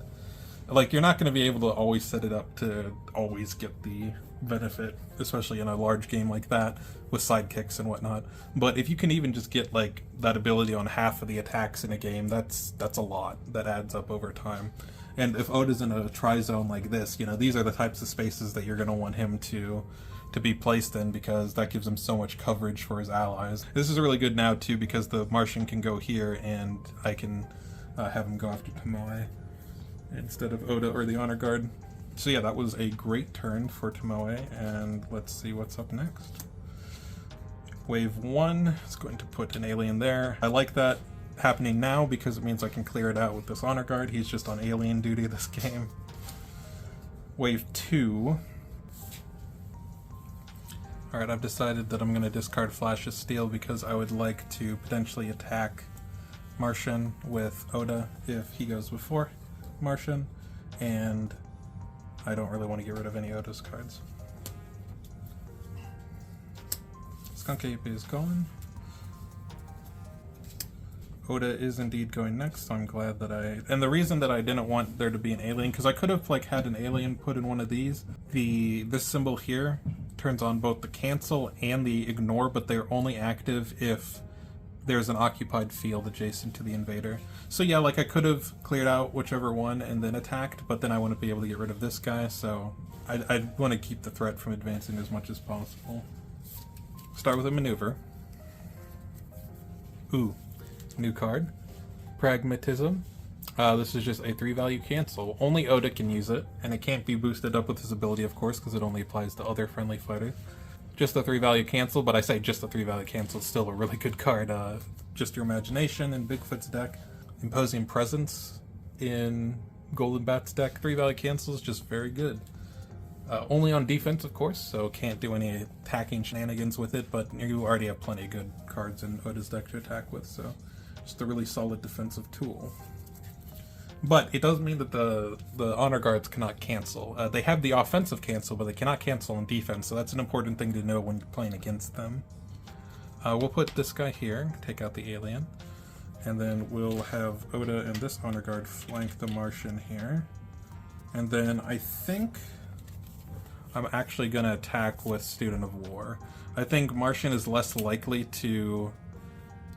Like, you're not going to be able to always set it up to always get the benefit, especially in a large game like that with sidekicks and whatnot. But if you can even just get like that ability on half of the attacks in a game, that's a lot. That adds up over time. And if Oda's in a tri-zone like this, you know, these are the types of spaces that you're going to want him to be placed in, because that gives him so much coverage for his allies. This is really good now too, because the Martian can go here and I can have him go after Tomoe instead of Oda or the Honor Guard. So yeah, that was a great turn for Tomoe, and let's see what's up next. Wave 1 is going to put an alien there. I like that happening now because it means I can clear it out with this Honor Guard. He's just on alien duty this game. Wave 2. Alright, I've decided that I'm going to discard Flash's Steel because I would like to potentially attack Martian with Oda if he goes before Martian, and I don't really want to get rid of any Oda's cards. Skunkcape is gone. Oda is indeed going next, so I'm glad that and the reason that I didn't want there to be an alien, because I could have like had an alien put in one of these. This symbol here turns on both the cancel and the ignore, but they're only active if there's an occupied field adjacent to the invader. So yeah, like I could have cleared out whichever one and then attacked, but then I wouldn't be able to get rid of this guy, so I want to keep the threat from advancing as much as possible. Start with a maneuver. Ooh, new card. Pragmatism. This is just a 3-value cancel. Only Oda can use it, and it can't be boosted up with his ability, of course, because it only applies to other friendly fighters. Just a 3-value cancel, but I say just a 3-value cancel, it's still a really good card. Just Your Imagination in Bigfoot's deck. Imposing Presence in Golden Bat's deck. 3-value cancels, just very good. Only on defense, of course, so can't do any attacking shenanigans with it, but you already have plenty of good cards in Oda's deck to attack with, so just a really solid defensive tool. But it doesn't mean that the Honor Guards cannot cancel. They have the offensive cancel, but they cannot cancel on defense, so that's an important thing to know when you're playing against them. We'll put this guy here, take out the alien, and then we'll have Oda and this Honor Guard flank the Martian here. And then I think I'm actually going to attack with Student of War. I think Martian is less likely to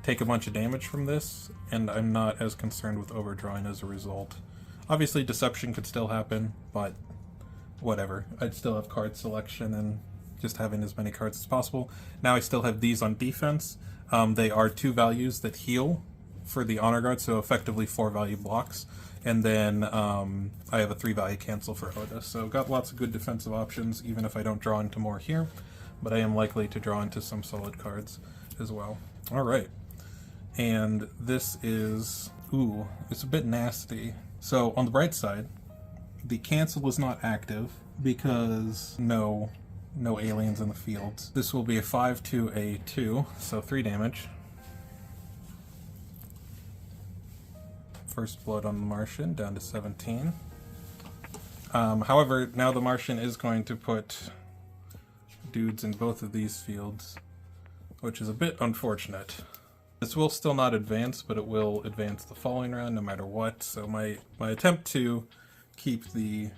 take a bunch of damage from this, and I'm not as concerned with overdrawing as a result. Obviously deception could still happen, but whatever. I'd still have card selection and just having as many cards as possible. Now I still have these on defense. They are 2 values that heal for the Honor Guard, so effectively 4-value blocks. And then I have a 3-value cancel for Oda. So got lots of good defensive options, even if I don't draw into more here. But I am likely to draw into some solid cards as well. Alright. And this is... ooh, it's a bit nasty. So on the bright side, the cancel is not active because no aliens in the fields. This will be a 5 to a 2, so 3 damage. First Blood on the Martian, down to 17. However, now the Martian is going to put dudes in both of these fields, which is a bit unfortunate. This will still not advance, but it will advance the following round no matter what, so my attempt to keep the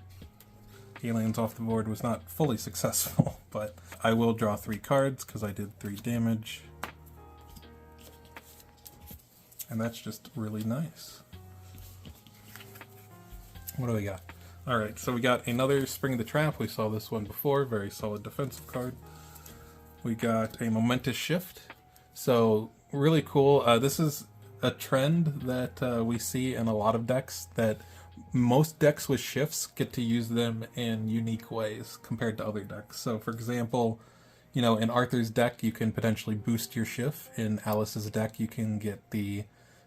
aliens off the board was not fully successful, but I will draw 3 cards because I did 3 damage. And that's just really nice. What do we got? Alright, so we got another Spring the Trap. We saw this one before. Very solid defensive card. We got a Momentous Shift. So, really cool. This is a trend that we see in a lot of decks, that most decks with shifts get to use them in unique ways compared to other decks. So, for example, you know, in Arthur's deck, you can potentially boost your shift. In Alice's deck, you can get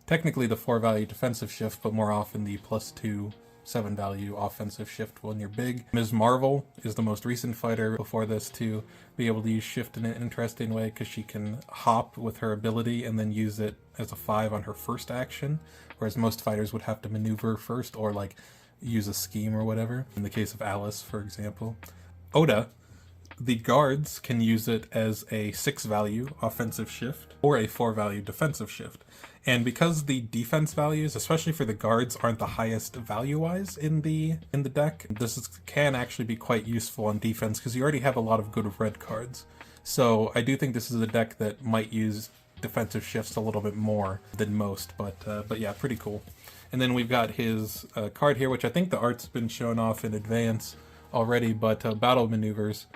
technically the 4-value defensive shift, but more often the +2 7-value offensive shift when you're big. Ms. Marvel is the most recent fighter before this to be able to use shift in an interesting way, because she can hop with her ability and then use it as a 5 on her first action, whereas most fighters would have to maneuver first or like use a scheme or whatever. In the case of Alice, for example. Oda, the guards can use it as a 6-value offensive shift or a 4-value defensive shift. And because the defense values, especially for the guards, aren't the highest value-wise in the deck, can actually be quite useful on defense because you already have a lot of good red cards. So I do think this is a deck that might use defensive shifts a little bit more than most, but yeah, pretty cool. And then we've got his card here, which I think the art's been shown off in advance already, but Battle Maneuvers.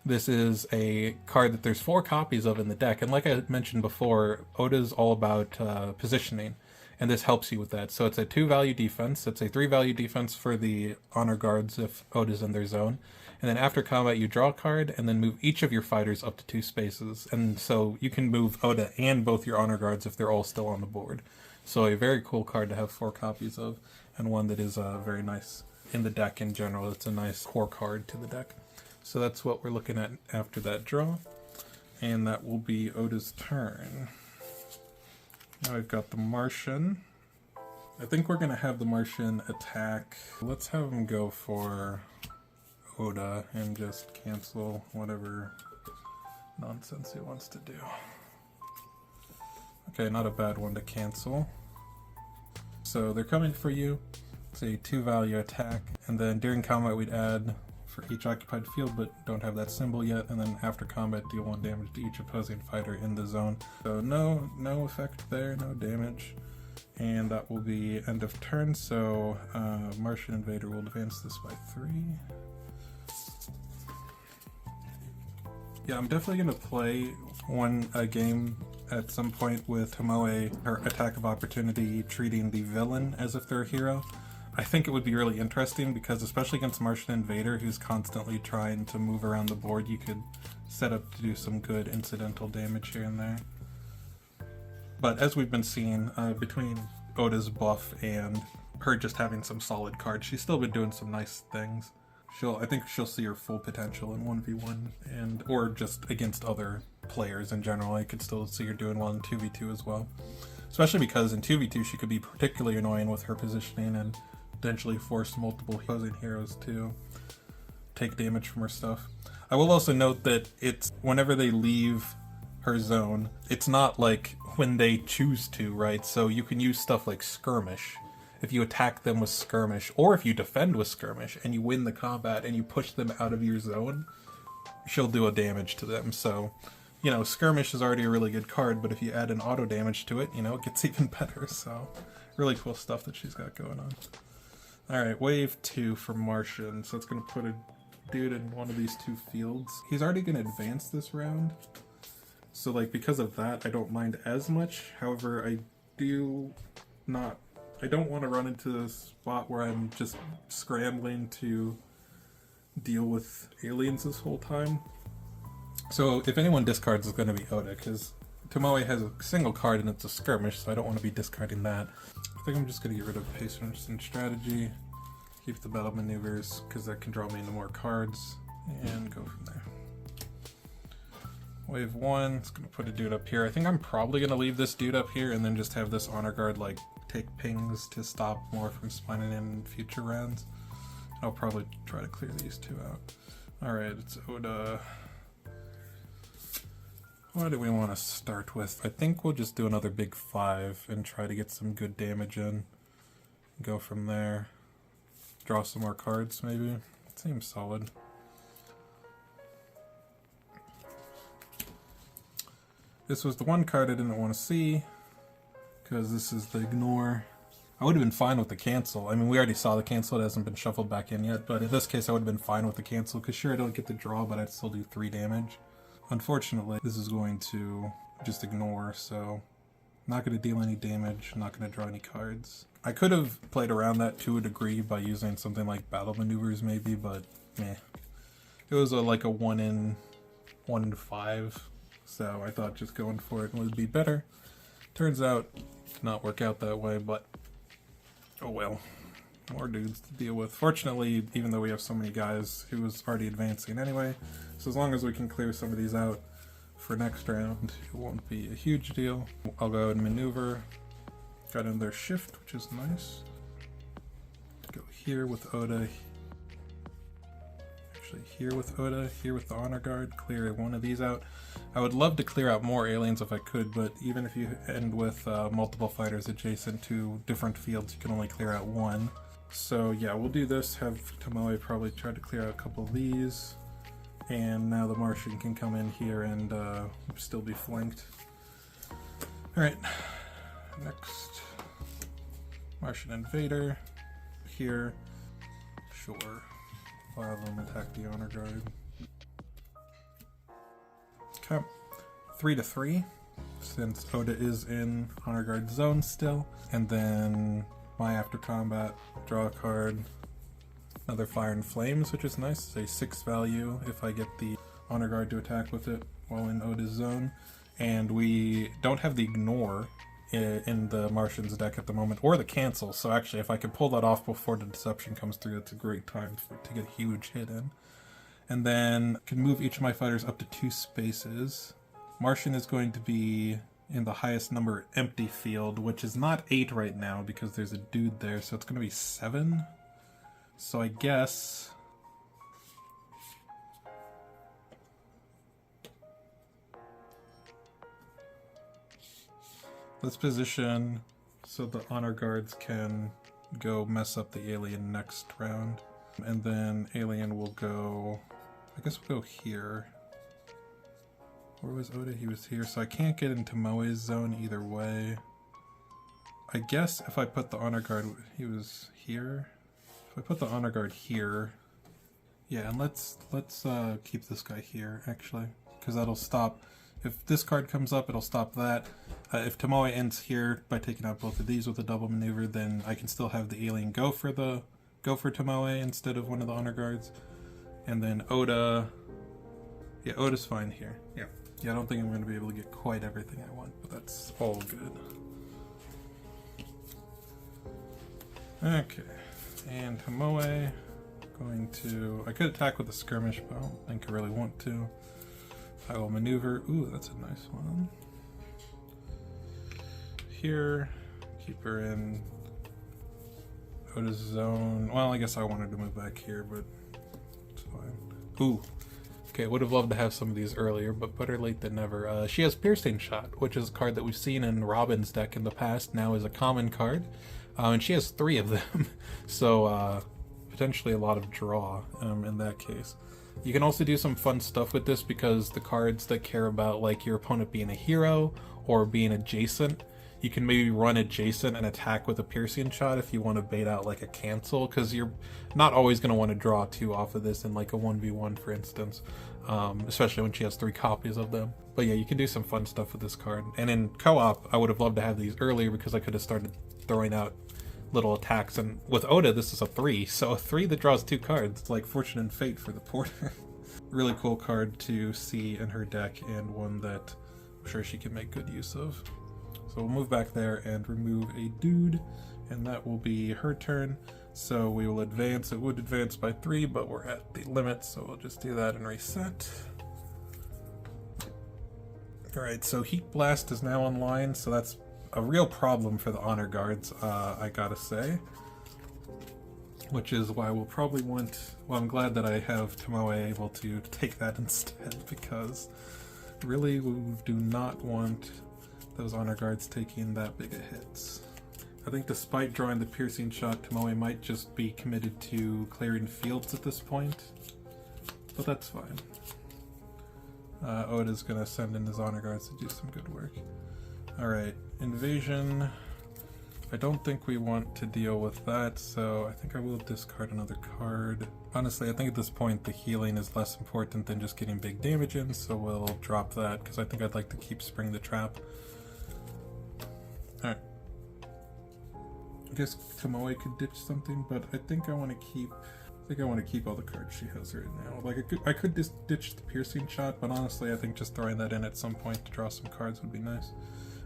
This is a card that there's 4 copies of in the deck, and like I mentioned before, Oda's all about positioning, and this helps you with that. So it's a 2-value defense, it's a 3-value defense for the honor guards if Oda's in their zone, and then after combat you draw a card, and then move each of your fighters up to 2 spaces, and so you can move Oda and both your honor guards if they're all still on the board. So a very cool card to have 4 copies of, and one that is very nice in the deck in general. It's a nice core card to the deck. So that's what we're looking at after that draw, and that will be Oda's turn. Now we've got the Martian. I think we're going to have the Martian attack. Let's have him go for Oda and just cancel whatever nonsense he wants to do. Okay, not a bad one to cancel. So they're coming for you. It's a 2-value attack, and then during combat we'd add for each occupied field, but don't have that symbol yet, and then after combat deal 1 damage to each opposing fighter in the zone. So no effect there, no damage, and that will be end of turn. So Martian Invader will advance this by 3. Yeah, I'm definitely gonna play a game at some point with Tomoe, her attack of opportunity, treating the villain as if they're a hero. I think it would be really interesting because, especially against Martian Invader, who's constantly trying to move around the board, you could set up to do some good incidental damage here and there. But as we've been seeing, between Oda's buff and her just having some solid cards, she's still been doing some nice things. I think she'll see her full potential in 1v1, or just against other players in general. I could still see her doing well in 2v2 as well. Especially because in 2v2 she could be particularly annoying with her positioning and potentially force multiple opposing heroes to take damage from her stuff. I will also note that it's whenever they leave her zone, it's not like when they choose to, right? So you can use stuff like Skirmish. If you attack them with Skirmish, or if you defend with Skirmish and you win the combat and you push them out of your zone, she'll do a damage to them. So, you know, Skirmish is already a really good card, but if you add an auto damage to it, you know, it gets even better. So really cool stuff that she's got going on. Alright, wave 2 for Martian. So it's going to put a dude in one of these 2 fields. He's already going to advance this round. So, like, because of that, I don't mind as much. However, I don't want to run into a spot where I'm just scrambling to deal with aliens this whole time. So if anyone discards, it's going to be Oda, because Tomoe has a single card and it's a Skirmish, so I don't want to be discarding that. I think I'm just going to get rid of Patience and Strategy, keep the Battle Maneuvers, because that can draw me into more cards, and go from there. Wave 1, it's going to put a dude up here. I think I'm probably going to leave this dude up here and then just have this Honor Guard like take pings to stop more from spawning in future rounds. I'll probably try to clear these two out. Alright, it's Oda. What do we want to start with? I think we'll just do another big 5 and try to get some good damage in. Go from there. Draw some more cards, maybe. Seems solid. This was the one card I didn't want to see, because this is the ignore. I would have been fine with the cancel. I mean, we already saw the cancel. It hasn't been shuffled back in yet, but in this case I would have been fine with the cancel, because sure, I don't get the draw, but I'd still do 3 damage. Unfortunately, this is going to just ignore, so not going to deal any damage, not going to draw any cards. I could have played around that to a degree by using something like battle maneuvers maybe, but meh. It was like a 1 in 5, so I thought just going for it would be better. Turns out to not work out that way, but oh well. More dudes to deal with. Fortunately, even though we have so many guys, he was already advancing anyway, so as long as we can clear some of these out for next round, it won't be a huge deal. I'll go and maneuver. Got in their shift, which is nice. Go here with Oda. Actually, here with Oda, here with the honor guard. Clear one of these out. I would love to clear out more aliens if I could, but even if you end with multiple fighters adjacent to different fields, you can only clear out 1. So yeah, we'll do this. Have Tomoe probably try to clear out a couple of these. And now the Martian can come in here and still be flanked. Alright, next. Martian Invader. Here. Sure. I'll have them attack the honor guard. Okay. 3-3, since Oda is in honor guard zone still. And then my after combat, draw a card. Another Fire and Flames, which is nice. It's a 6 value if I get the honor guard to attack with it while in Oda's zone. And we don't have the ignore in the Martian's deck at the moment, or the cancel, so actually if I could pull that off before the deception comes through, it's a great time to get a huge hit in. And then I can move each of my fighters up to 2 spaces. Martian is going to be in the highest number empty field, which is not 8 right now because there's a dude there, so it's going to be 7. So I guess let's position so the honor guards can go mess up the alien next round. And then alien will go, I guess we'll go here. Where was Oda? He was here, so I can't get into Moe's zone either way. I guess if I put the honor guard, he was here. If I put the honor guard here, yeah, and let's keep this guy here actually, because that'll stop. If this card comes up, it'll stop that. If Tomoe ends here by taking out both of these with a double maneuver, then I can still have the alien go for Tomoe instead of one of the honor guards. And then Oda, yeah, Oda's fine here. Yeah, I don't think I'm going to be able to get quite everything I want, but that's all good. Okay, and Tomoe going to, I could attack with a skirmish, but I don't think I really want to. I will maneuver. Ooh, that's a nice one. Here, keep her in Oda's zone. Well, I guess I wanted to move back here, but it's fine. Ooh. Okay, would have loved to have some of these earlier, but better late than never. She has Piercing Shot, which is a card that we've seen in Robin's deck in the past, now is a common card. And she has 3 of them, so potentially a lot of draw in that case. You can also do some fun stuff with this because the cards that care about like your opponent being a hero or being adjacent, you can maybe run adjacent and attack with a Piercing Shot if you want to bait out like a cancel, because you're not always going to want to draw 2 off of this in like a 1v1 for instance, especially when she has 3 copies of them. But yeah, you can do some fun stuff with this card. And in co-op, I would have loved to have these earlier because I could have started throwing out little attacks, and with Oda this is a 3, so a 3 that draws 2 cards. It's like Fortune and Fate for the Porter. Really cool card to see in her deck, and one that I'm sure she can make good use of. So we'll move back there and remove a dude, and that will be her turn. So we will advance. It would advance by 3, but we're at the limit, so we'll just do that and reset. Alright, so Heat Blast is now online, so that's a real problem for the honor guards, I gotta say. Which is why we'll probably want... Well, I'm glad that I have Tomoe able to take that instead, because really we do not want those honor guards taking that big of hits. I think despite drawing the piercing shot, Tomoe might just be committed to clearing fields at this point, but that's fine. Oda's gonna send in his honor guards to do some good work. Alright, invasion. I don't think we want to deal with that, so I think I will discard another card. Honestly, I think at this point the healing is less important than just getting big damage in, so we'll drop that, because I think I'd like to keep Spring the Trap. Alright. I guess Tomoe could ditch something, but I think I want to keep... all the cards she has right now. Like, I could just ditch the piercing shot, but honestly I think just throwing that in at some point to draw some cards would be nice.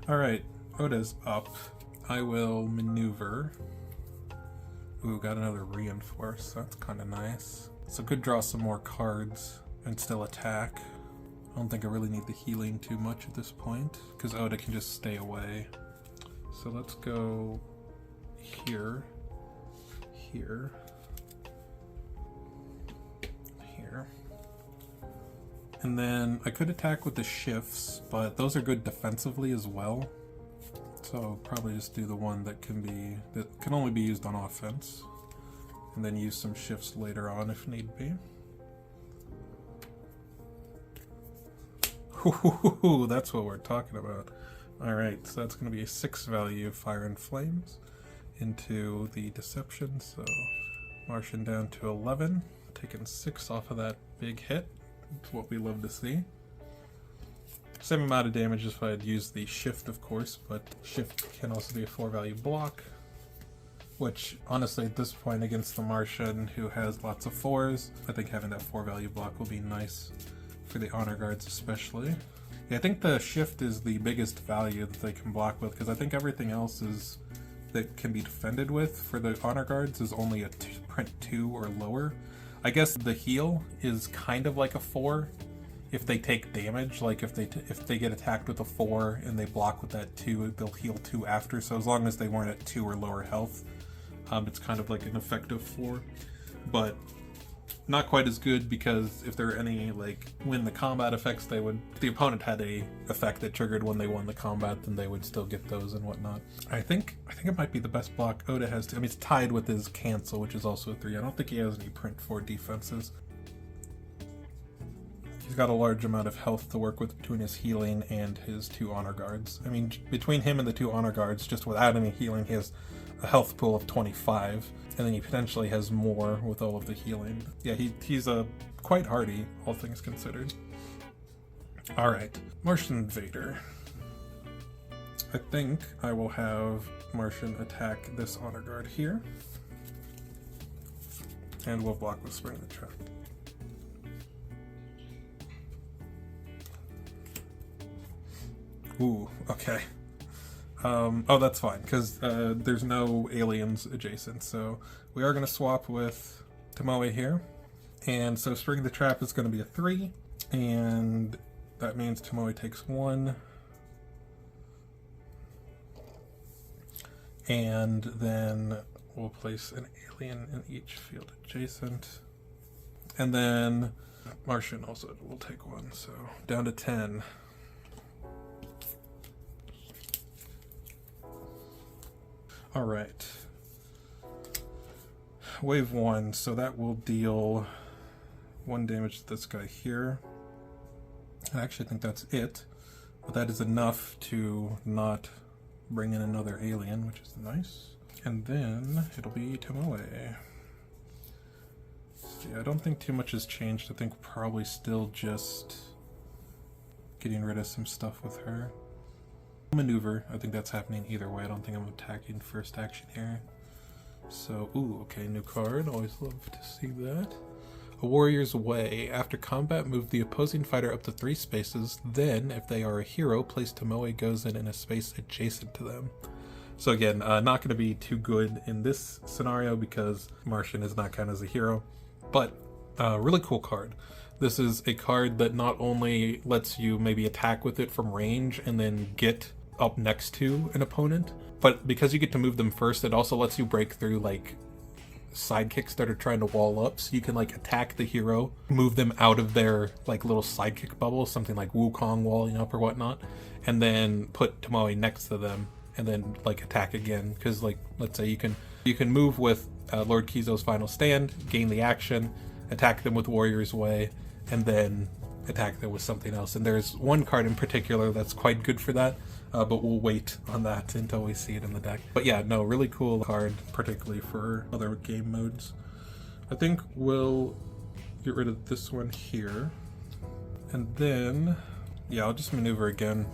Alright, Oda's up. I will maneuver. Ooh, got another reinforce. That's kind of nice. So could draw some more cards and still attack. I don't think I really need the healing too much at this point, because Oda can just stay away. So let's go here, here, here. And then I could attack with the shifts, but those are good defensively as well. So I'll probably just do the one that can only be used on offense, and then use some shifts later on if need be. Ooh, that's what we're talking about. Alright, so that's going to be a 6 value Fire and Flames into the Deception, so Martian down to 11, taking 6 off of that big hit. That's what we love to see. Same amount of damage if I had used the shift, of course, but shift can also be a 4 value block, which honestly at this point against the Martian who has lots of 4s, I think having that 4 value block will be nice for the honor guards especially. Yeah, I think the shift is the biggest value that they can block with, because I think everything else is that can be defended with for the honor guards is only a print 2 or lower. I guess the heal is kind of like a 4 if they take damage, like if they get attacked with a 4 and they block with that 2, they'll heal 2 after, so as long as they weren't at 2 or lower health, it's kind of like an effective 4. But not quite as good, because if there are any, like, when the combat effects, if the opponent had a effect that triggered when they won the combat, then they would still get those and whatnot. I think it might be the best block Oda has. I mean, it's tied with his cancel, which is also a 3. I don't think he has any print 4 defenses. He's got a large amount of health to work with between his healing and his 2 honor guards. I mean, between him and the 2 honor guards, just without any healing, he has a health pool of 25, and then he potentially has more with all of the healing. Yeah, he's quite hardy, all things considered. Alright, Martian Invader. I think I will have Martian attack this honor guard here, and we'll block with Spring the Trap. Ooh, okay. Oh, that's fine, because there's no aliens adjacent, so we are going to swap with Tomoe here. And so Spring the Trap is going to be a 3, and that means Tomoe takes 1. And then we'll place an alien in each field adjacent. And then Martian also will take 1, so down to 10. Alright. Wave 1, so that will deal 1 damage to this guy here. I actually think that's it, but that is enough to not bring in another alien, which is nice. And then it'll be Tomoe. So yeah, I don't think too much has changed. I think probably still just getting rid of some stuff with her. Maneuver, I think that's happening either way. I don't think I'm attacking first action here. So, ooh, okay, new card. Always love to see that. A Warrior's Way. After combat, move the opposing fighter up to 3 spaces. Then, if they are a hero, place Tomoe Gozen in a space adjacent to them. So again, not going to be too good in this scenario because Martian is not counted as a hero. But, really cool card. This is a card that not only lets you maybe attack with it from range and then get up next to an opponent. But because you get to move them first, it also lets you break through like sidekicks that are trying to wall up, so you can like attack the hero, move them out of their like little sidekick bubble, something like Wukong walling up or whatnot, and then put Tomoe next to them and then like attack again. Because like, let's say you can move with Lord Kizo's Final Stand, gain the action, attack them with Warrior's Way, and then attack them with something else. And there's one card in particular that's quite good for that, but we'll wait on that until we see it in the deck. But yeah, no, really cool card, particularly for other game modes. I think we'll get rid of this one here. And then, yeah, I'll just maneuver again.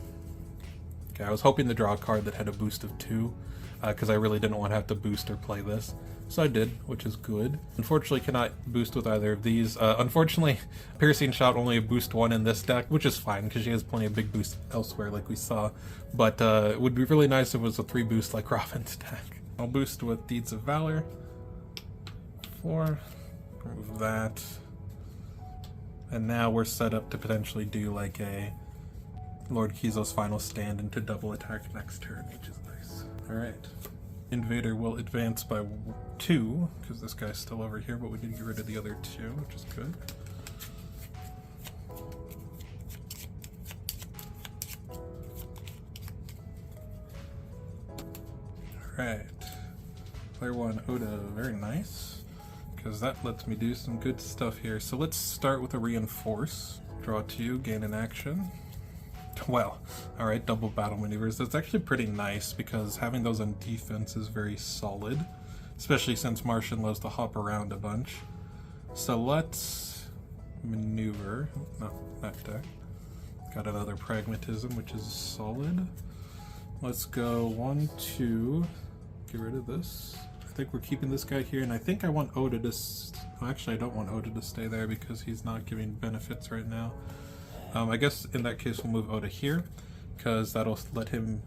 Okay, I was hoping to draw a card that had a boost of 2, because I really didn't want to have to boost or play this. So I did, which is good. Unfortunately, cannot boost with either of these. Unfortunately, Piercing Shot only a boost 1 in this deck, which is fine, because she has plenty of big boosts elsewhere, like we saw. But it would be really nice if it was a 3 boost like Robin's deck. I'll boost with Deeds of Valor. 4. Remove that. And now we're set up to potentially do like a Lord Kizo's Final Stand into double attack next turn, which is nice. Alright. Invader will advance by 2, because this guy's still over here, but we did get rid of the other 2, which is good. Alright. Player 1, Oda, very nice, because that lets me do some good stuff here. So let's start with a Reinforce. Draw 2, gain an action. Well, alright, double battle maneuvers. That's actually pretty nice, because having those on defense is very solid, especially since Martian loves to hop around a bunch. So let's maneuver. No, that deck. Got another Pragmatism, which is solid. Let's go 1, 2, get rid of this. I think we're keeping this guy here, and I think I want Oda to... Actually, I don't want Oda to stay there, because he's not giving benefits right now. I guess in that case we'll move Oda here, because that'll let him...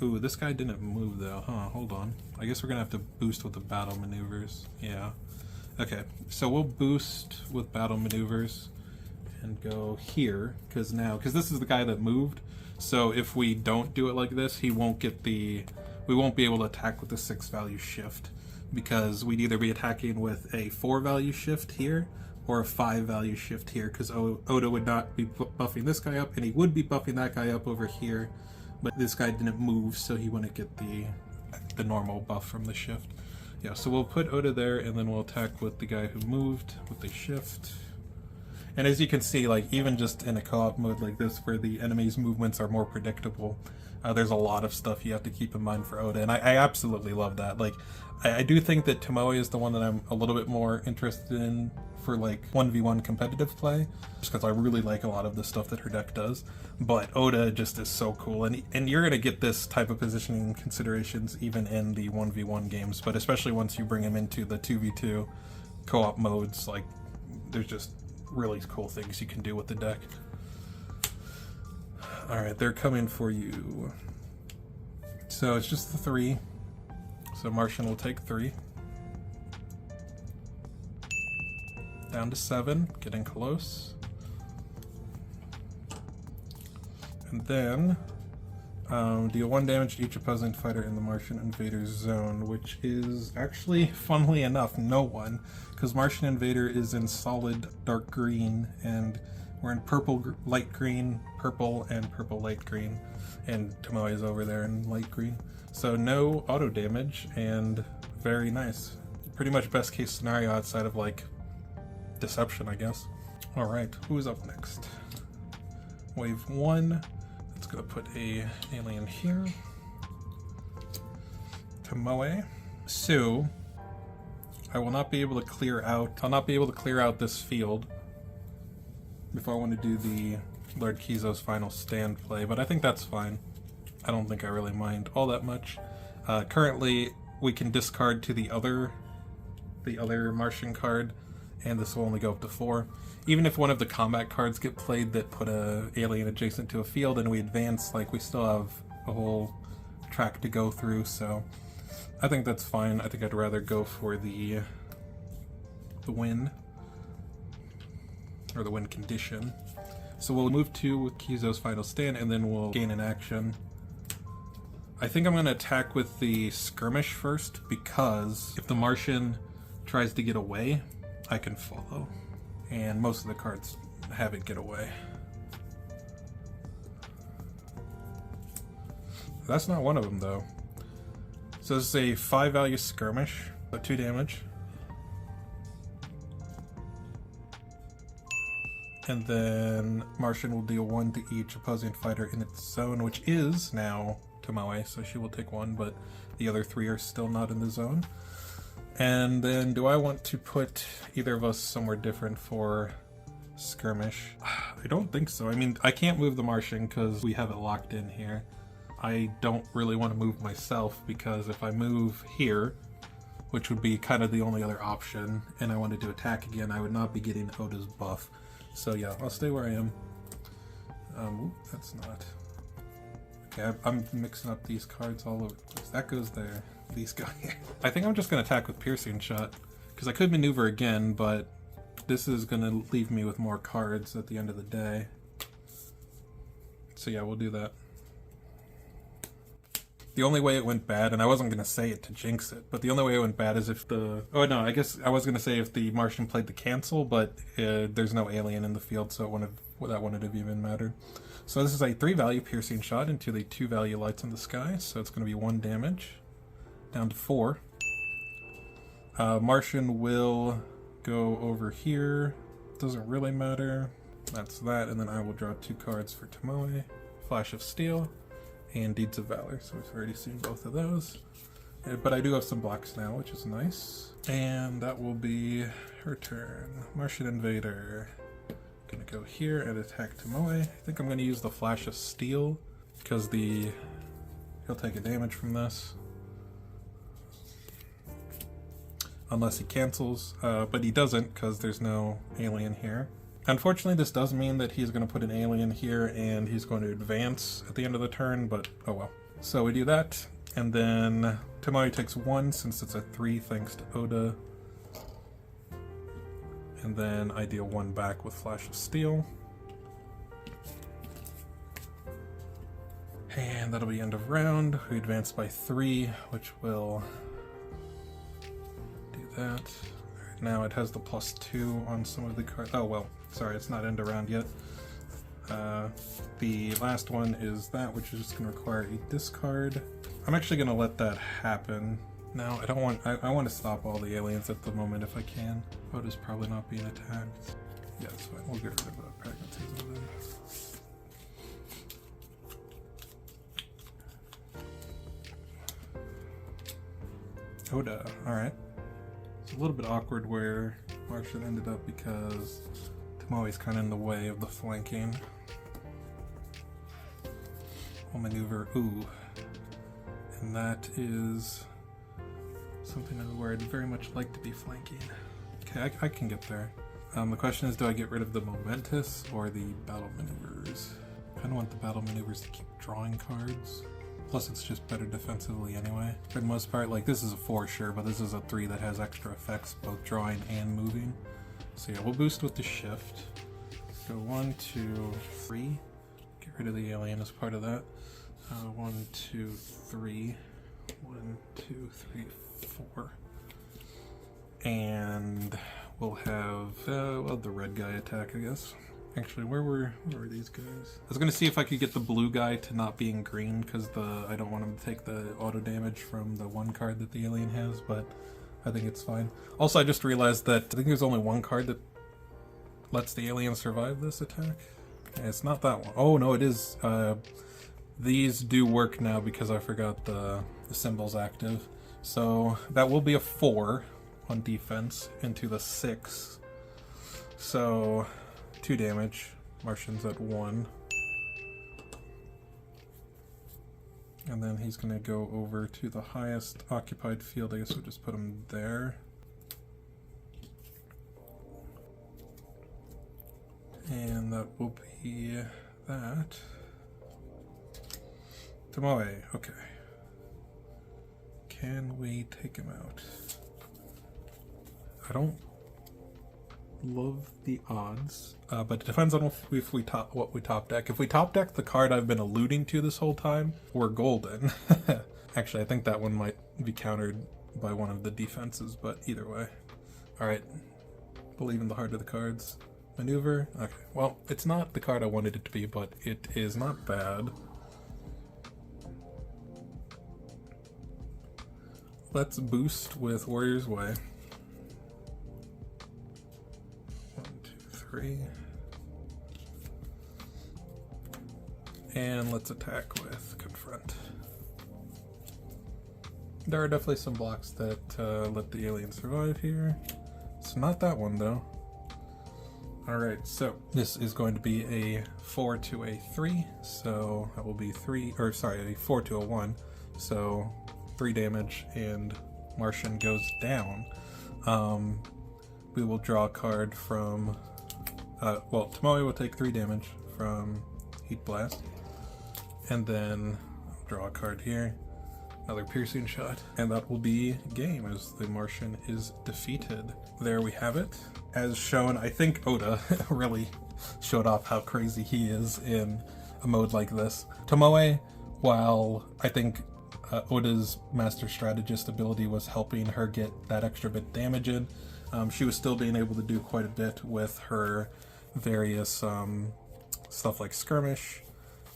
Ooh, this guy didn't move though, huh? Hold on. I guess we're gonna have to boost with the battle maneuvers. Yeah. Okay, so we'll boost with battle maneuvers and go here, because this is the guy that moved, so if we don't do it like this, he won't get the... We won't be able to attack with the 6 value shift, because we'd either be attacking with a 4 value shift here, or a 5 value shift here, because Oda would not be buffing this guy up, and he would be buffing that guy up over here, but this guy didn't move, so he wouldn't get the normal buff from the shift. Yeah, so we'll put Oda there, and then we'll attack with the guy who moved with the shift. And as you can see, like, even just in a co-op mode like this, where the enemy's movements are more predictable, there's a lot of stuff you have to keep in mind for Oda, and I absolutely love that. Like, I do think that Tomoe is the one that I'm a little bit more interested in for like 1v1 competitive play, just because I really like a lot of the stuff that her deck does. But Oda just is so cool, and you're gonna get this type of positioning considerations even in the 1v1 games, but especially once you bring him into the 2v2 co-op modes, like, there's just really cool things you can do with the deck. Alright, they're coming for you. So it's just the 3. So Martian will take 3. Down to 7, getting close. And then deal 1 damage to each opposing fighter in the Martian Invader zone, which is actually, funnily enough, no one, because Martian Invader is in solid dark green, and we're in purple, light green, purple, and purple light green, and Tomoe is over there in light green. So no auto damage, and very nice. Pretty much best case scenario outside of like Deception, I guess. Alright, who's up next? Wave 1. Let's go put a alien here. Tomoe. So I will not be able to clear out, I'll not be able to clear out this field if I want to do the Lord Kizo's Final Stand play, but I think that's fine. I don't think I really mind all that much. Currently, we can discard to the other Martian card, and this will only go up to 4. Even if one of the combat cards get played that put a alien adjacent to a field and we advance, like, we still have a whole track to go through, so I think that's fine. I think I'd rather go for the win, or the win condition. So we'll move 2 with Kizo's Final Stand, and then we'll gain an action. I think I'm going to attack with the skirmish first, because if the Martian tries to get away, I can follow. And most of the cards have it get away. That's not one of them, though. So this is a 5-value skirmish, so 2 damage. And then Martian will deal 1 to each opposing fighter in its zone, which is now Tomoe, so she will take 1, but the other 3 are still not in the zone. And then do I want to put either of us somewhere different for skirmish? I don't think so. I mean, I can't move the Martian because we have it locked in here. I don't really want to move myself, because if I move here, which would be kind of the only other option, and I wanted to attack again, I would not be getting Oda's buff. So yeah, I'll stay where I am. That's not... Okay, I'm mixing up these cards all over the place. That goes there. These go here. I think I'm just going to attack with Piercing Shot, because I could maneuver again, but this is going to leave me with more cards at the end of the day. So yeah, we'll do that. The only way it went bad, and I wasn't going to say it to jinx it, but the only way it went bad is if the... Oh no, I guess I was going to say if the Martian played the cancel, but there's no alien in the field, so that wouldn't have even mattered. So this is a 3-value Piercing Shot into the 2-value Lights in the Sky, so it's going to be 1 damage, down to 4. Martian will go over here, doesn't really matter. That's that, and then I will draw 2 cards for Tomoe. Flash of Steel and Deeds of Valor, so we've already seen both of those. But I do have some blocks now, which is nice. And that will be her turn. Martian Invader. Gonna go here and attack Tomoe. I think I'm gonna use the Flash of Steel, because he'll take a damage from this. Unless he cancels, but he doesn't, because there's no alien here. Unfortunately, this does mean that he's going to put an alien here and he's going to advance at the end of the turn, but oh well. So we do that, and then Tomoe takes 1 since it's a 3 thanks to Oda. And then I deal 1 back with Flash of Steel. And that'll be end of round. We advance by 3, which will do that. Right, now it has the +2 on some of the cards. Oh well. Sorry, it's not end of round yet. The last one is that, which is just going to require a discard. I'm actually going to let that happen. No, I don't want... I want to stop all the aliens at the moment if I can. Oda's probably not being attacked. Yeah, that's fine. We'll get rid of pragmatism then. Oda, alright. It's a little bit awkward where Martian ended up because Tomoe's kind of in the way of the flanking. I'll maneuver, ooh. And that is something where I'd very much like to be flanking. Okay, I can get there. The question is, do I get rid of the momentous or the battle maneuvers? I kind of want the battle maneuvers to keep drawing cards. Plus it's just better defensively anyway. For the most part, like this is a 4 sure, but this is a 3 that has extra effects, both drawing and moving. So yeah, we'll boost with the shift. Go 1, 2, 3. Get rid of the alien as part of that. 1, 2, 3. 1, 2, 3, 4. And we'll have well, the red guy attack, I guess. Actually, where were these guys? I was gonna see if I could get the blue guy to not be in green, because I don't want him to take the auto damage from the 1 card that the alien has, but I think it's fine. Also, I just realized that I think there's only 1 card that lets the alien survive this attack. Yeah, it's not that one. Oh no, it is. These do work now because I forgot the symbol's active. So that will be a 4 on defense into the 6. So 2 damage. Martian's at 1. And then he's going to go over to the highest occupied field. I guess we'll just put him there. And that will be that. Tomoe, okay. Can we take him out? I don't love the odds, but it depends on if we what we top deck. If we top deck the card I've been alluding to this whole time, we're golden. Actually, I think that one might be countered by one of the defenses, but either way. Alright, believe in the heart of the cards. Maneuver. Okay, well, it's not the card I wanted it to be, but it is not bad. Let's boost with Warrior's Way. 1, 2, 3. And let's attack with Confront. There are definitely some blocks that let the alien survive here. It's not that one though. Alright, so this is going to be a 4 to a 3, so that will be a 4 to a 1, so 3 damage and Martian goes down. We will draw a card from, well, Tomoe will take 3 damage from Heat Blast, and then draw a card here. Another piercing shot, and that will be game as the Martian is defeated. There we have it. As shown, I think Oda really showed off how crazy he is in a mode like this. Tomoe, while I think Oda's Master Strategist ability was helping her get that extra bit damage in, she was still being able to do quite a bit with her various stuff like Skirmish,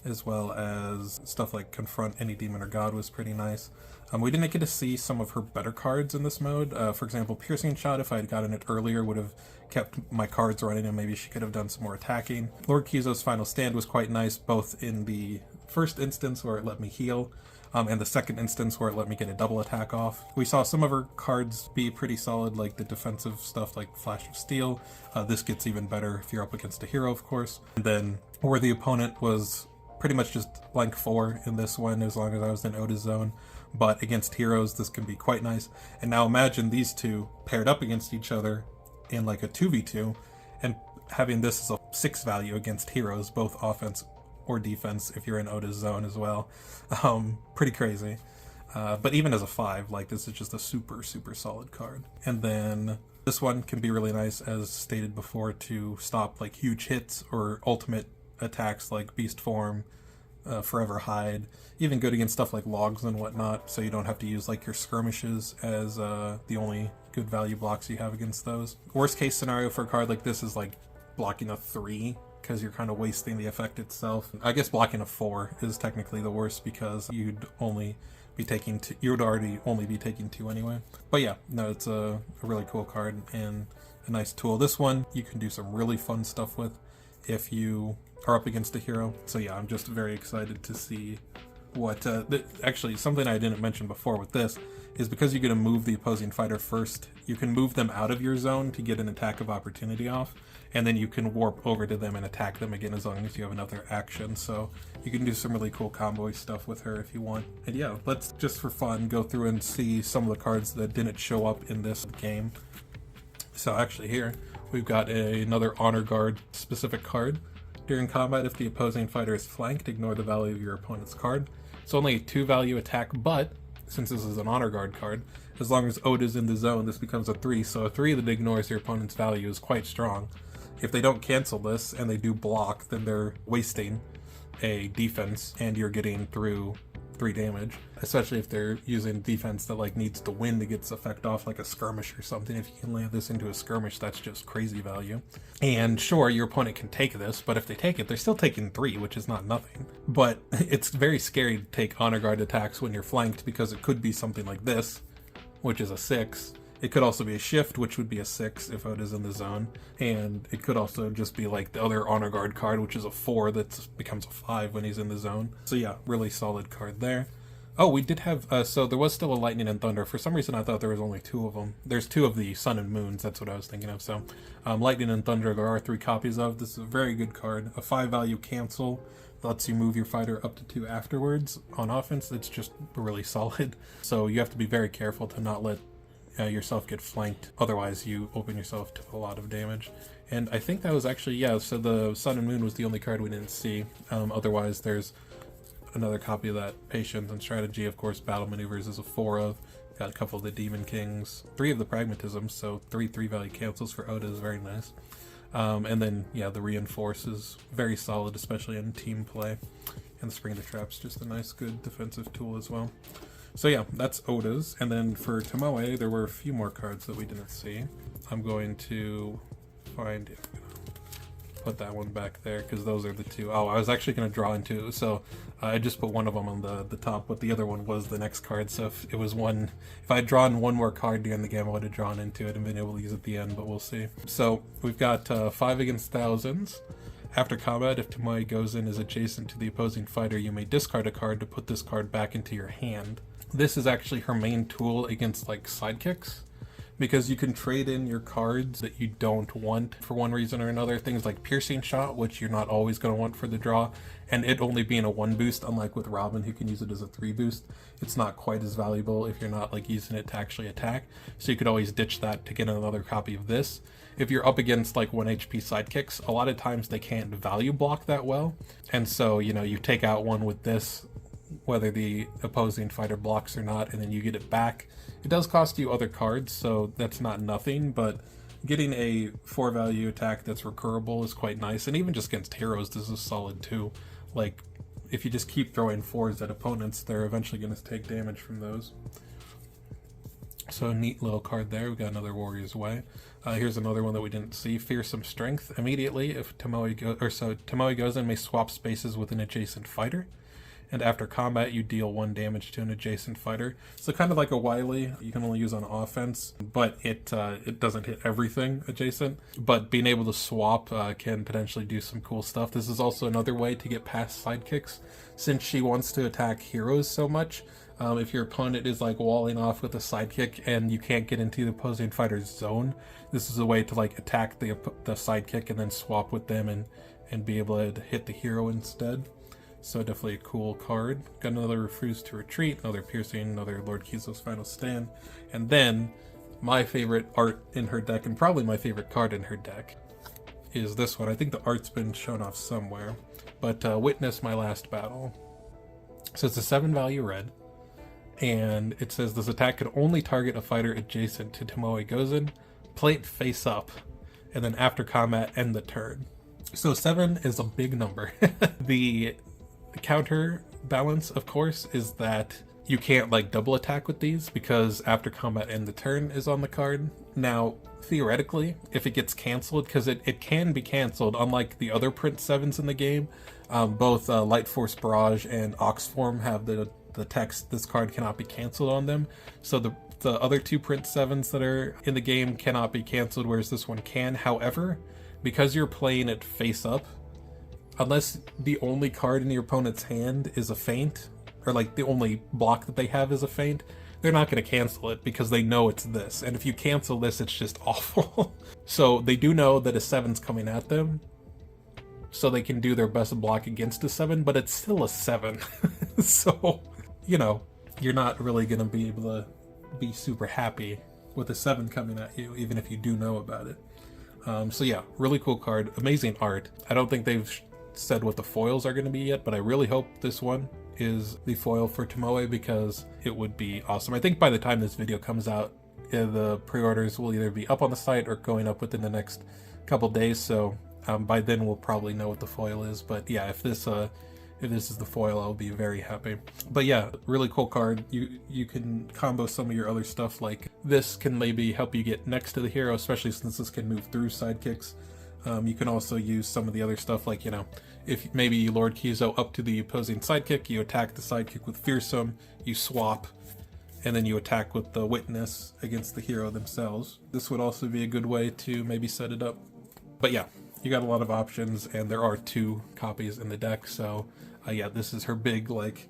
as well as stuff like Confront Any Demon or God was pretty nice. We didn't get to see some of her better cards in this mode. For example, Piercing Shot, if I had gotten it earlier, would have kept my cards running and maybe she could have done some more attacking. Lord Kizo's Final Stand was quite nice, both in the first instance where it let me heal, and the second instance where it let me get a double attack off. We saw some of her cards be pretty solid, like the defensive stuff like Flash of Steel. This gets even better if you're up against a hero, of course. And then where the opponent was pretty much just blank 4 in this one, as long as I was in Oda's zone. But against heroes, this can be quite nice. And now imagine these two paired up against each other in like a 2v2, and having this as a 6 value against heroes, both offense or defense, if you're in Oda's zone as well. Pretty crazy. But even as a 5, like, this is just a super, super solid card. And then this one can be really nice, as stated before, to stop like huge hits or ultimate attacks like Beast Form, Forever Hide, even good against stuff like logs and whatnot, so you don't have to use like your skirmishes as the only good value blocks you have against those. Worst case scenario for a card like this is like blocking a 3, because you're kind of wasting the effect itself. I guess blocking a 4 is technically the worst, because you'd only be taking 2, you would already only be taking 2 anyway. But yeah, no, it's a really cool card and a nice tool. This one you can do some really fun stuff with if you are up against a hero. So yeah, I'm just very excited to see what actually something I didn't mention before with this is, because you're going to move the opposing fighter first, you can move them out of your zone to get an attack of opportunity off, and then you can warp over to them and attack them again as long as you have another action. So you can do some really cool combo stuff with her if you want. And yeah, let's just for fun go through and see some of the cards that didn't show up in this game. So actually here we've got another Honor Guard specific card. During combat, if the opposing fighter is flanked, ignore the value of your opponent's card. It's only a 2 value attack, but since this is an Honor Guard card, as long as Oda's in the zone, this becomes a 3, so a 3 that ignores your opponent's value is quite strong. If they don't cancel this and they do block, then they're wasting a defense and you're getting through 3 damage, especially if they're using defense that like needs to win to get its effect off, like a skirmish or something. If you can land this into a skirmish, that's just crazy value. And sure, your opponent can take this, but if they take it, they're still taking 3, which is not nothing. But it's very scary to take Honor Guard attacks when you're flanked, because it could be something like this, which is a 6. It could also be a shift, which would be a 6 if Oda's in the zone. And it could also just be like the other Honor Guard card, which is a 4 that becomes a 5 when he's in the zone. So yeah, really solid card there. Oh, we did have, so there was still a Lightning and Thunder. For some reason I thought there was only 2 of them. There's 2 of the Sun and Moons, that's what I was thinking of. So Lightning and Thunder there are 3 copies of. This is a very good card. A 5 value cancel lets you move your fighter up to 2 afterwards on offense. It's just really solid. So you have to be very careful to not let yourself get flanked, otherwise you open yourself to a lot of damage. And I think that was actually, yeah, so the Sun and Moon was the only card we didn't see. Otherwise there's another copy of that, Patience and Strategy. Of course, Battle Maneuvers is a 4 of, Got a couple of the Demon Kings, 3 of the Pragmatisms, so 3 3-value cancels for Oda is very nice. And then, yeah, the Reinforce is very solid, especially in team play. And the Spring the Trap's just a nice, good defensive tool as well. So yeah, that's Oda's. And then for Tomoe, there were a few more cards that we didn't see. I'm going to find... put that one back there because those are the 2. Oh, I was actually going to draw in 2, so I just put one of them on the top, but the other one was the next card. So if it was one, if I had drawn one more card during the game, I would have drawn into it and been able to use it at the end, but we'll see. So we've got 5 against thousands. After combat, if Tomoe Gozen is adjacent to the opposing fighter, you may discard a card to put this card back into your hand. This is actually her main tool against like sidekicks, because you can trade in your cards that you don't want for one reason or another. Things like Piercing Shot, which you're not always going to want for the draw, and it only being a 1 boost, unlike with Robin, who can use it as a 3 boost. It's not quite as valuable if you're not like using it to actually attack, so you could always ditch that to get another copy of this. If you're up against like 1 HP sidekicks, a lot of times they can't value block that well, and so, you know, you take out one with this, whether the opposing fighter blocks or not, and then you get it back. It does cost you other cards, so that's not nothing, but getting a 4-value attack that's recurable is quite nice, and even just against heroes, this is solid too. Like, if you just keep throwing 4s at opponents, they're eventually going to take damage from those. So a neat little card there. We got another Warrior's Way. Here's another one that we didn't see. Fearsome Strength. Immediately, if Tomoe Gozen may swap spaces with an adjacent fighter, and after combat you deal 1 damage to an adjacent fighter. So kind of like a Wily, you can only use on offense, but it doesn't hit everything adjacent. But being able to swap can potentially do some cool stuff. This is also another way to get past sidekicks, since she wants to attack heroes so much. If your opponent is like walling off with a sidekick and you can't get into the opposing fighter's zone, this is a way to like attack the sidekick and then swap with them and be able to hit the hero instead. So definitely a cool card. Got another Refuse to Retreat, another Piercing, another Lord Kizo's Final Stand. And then my favorite art in her deck, and probably my favorite card in her deck, is this one. I think the art's been shown off somewhere, but Witness My Last Battle. So it's a 7-value red, and it says this attack can only target a fighter adjacent to Tomoe Gozen, play it face up, and then after combat end the turn. So 7 is a big number. The counterbalance, of course, is that you can't like double attack with these because after combat end the turn is on the card. Now, theoretically, if it gets canceled, because it can be canceled, unlike the other print 7s in the game, both Light Force Barrage and Oxform have the text, this card cannot be canceled on them. So the other 2 print 7s that are in the game cannot be canceled, whereas this one can. However, because you're playing it face up, unless the only card in your opponent's hand is a feint, or like the only block that they have is a feint, they're not going to cancel it because they know it's this. And if you cancel this, it's just awful. So they do know that a 7's coming at them, so they can do their best block against a 7, but it's still a 7. So, you know, you're not really going to be able to be super happy with a 7 coming at you, even if you do know about it. So yeah, really cool card, amazing art. I don't think they've said what the foils are going to be yet, but I really hope this one is the foil for Tomoe because it would be awesome. I think by the time this video comes out, the pre-orders will either be up on the site or going up within the next couple days, so by then we'll probably know what the foil is. But yeah, if this is the foil, I'll be very happy. But yeah, really cool card. You can combo some of your other stuff, like this can maybe help you get next to the hero, especially since this can move through sidekicks. You can also use some of the other stuff, like, you know, if maybe you Lord Kizo up to the opposing sidekick, you attack the sidekick with Fearsome, you swap, and then you attack with the Witness against the hero themselves. This would also be a good way to maybe set it up. But yeah, you got a lot of options, and there are 2 copies in the deck, so yeah, this is her big, like,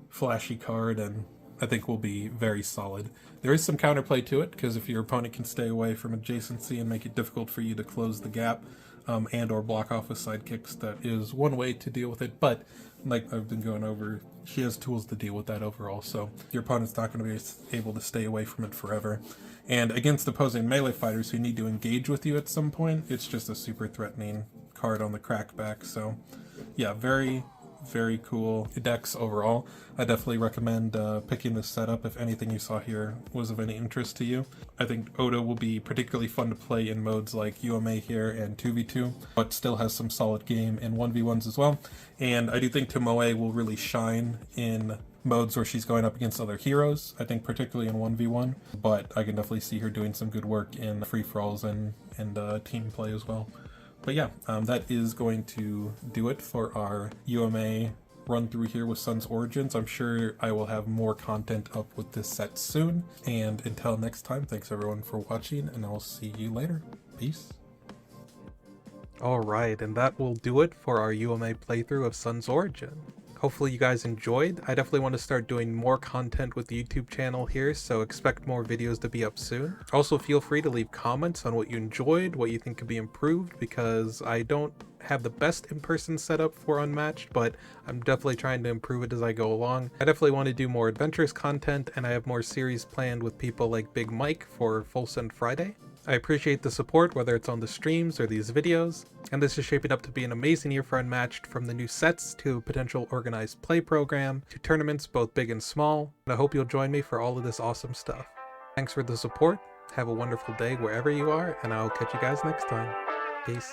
flashy card, and I think will be very solid. There is some counterplay to it, because if your opponent can stay away from adjacency and make it difficult for you to close the gap, and or block off with sidekicks, that is one way to deal with it. But like I've been going over, she has tools to deal with that overall, so your opponent's not going to be able to stay away from it forever. And against opposing melee fighters who need to engage with you at some point, it's just a super threatening card on the crackback. So yeah, very very cool decks overall. I definitely recommend picking this setup if anything you saw here was of any interest to you. I think Oda will be particularly fun to play in modes like UMA here and 2v2, but still has some solid game in 1v1s as well. And I do think Tomoe will really shine in modes where she's going up against other heroes, I think particularly in 1v1, but I can definitely see her doing some good work in free-for-alls and team play as well. But yeah, that is going to do it for our UMA run through here with Sun's Origins. I'm sure I will have more content up with this set soon, and until next time, thanks everyone for watching, and I'll see you later. Peace. Alright, and that will do it for our UMA playthrough of Sun's Origin. Hopefully you guys enjoyed. I definitely want to start doing more content with the YouTube channel here, so expect more videos to be up soon. Also feel free to leave comments on what you enjoyed, what you think could be improved, because I don't have the best in-person setup for Unmatched, but I'm definitely trying to improve it as I go along. I definitely want to do more adventures content, and I have more series planned with people like Big Mike for Full Send Friday. I appreciate the support, whether it's on the streams or these videos, and this is shaping up to be an amazing year for Unmatched, from the new sets to a potential organized play program to tournaments both big and small, and I hope you'll join me for all of this awesome stuff. Thanks for the support, have a wonderful day wherever you are, and I'll catch you guys next time. Peace.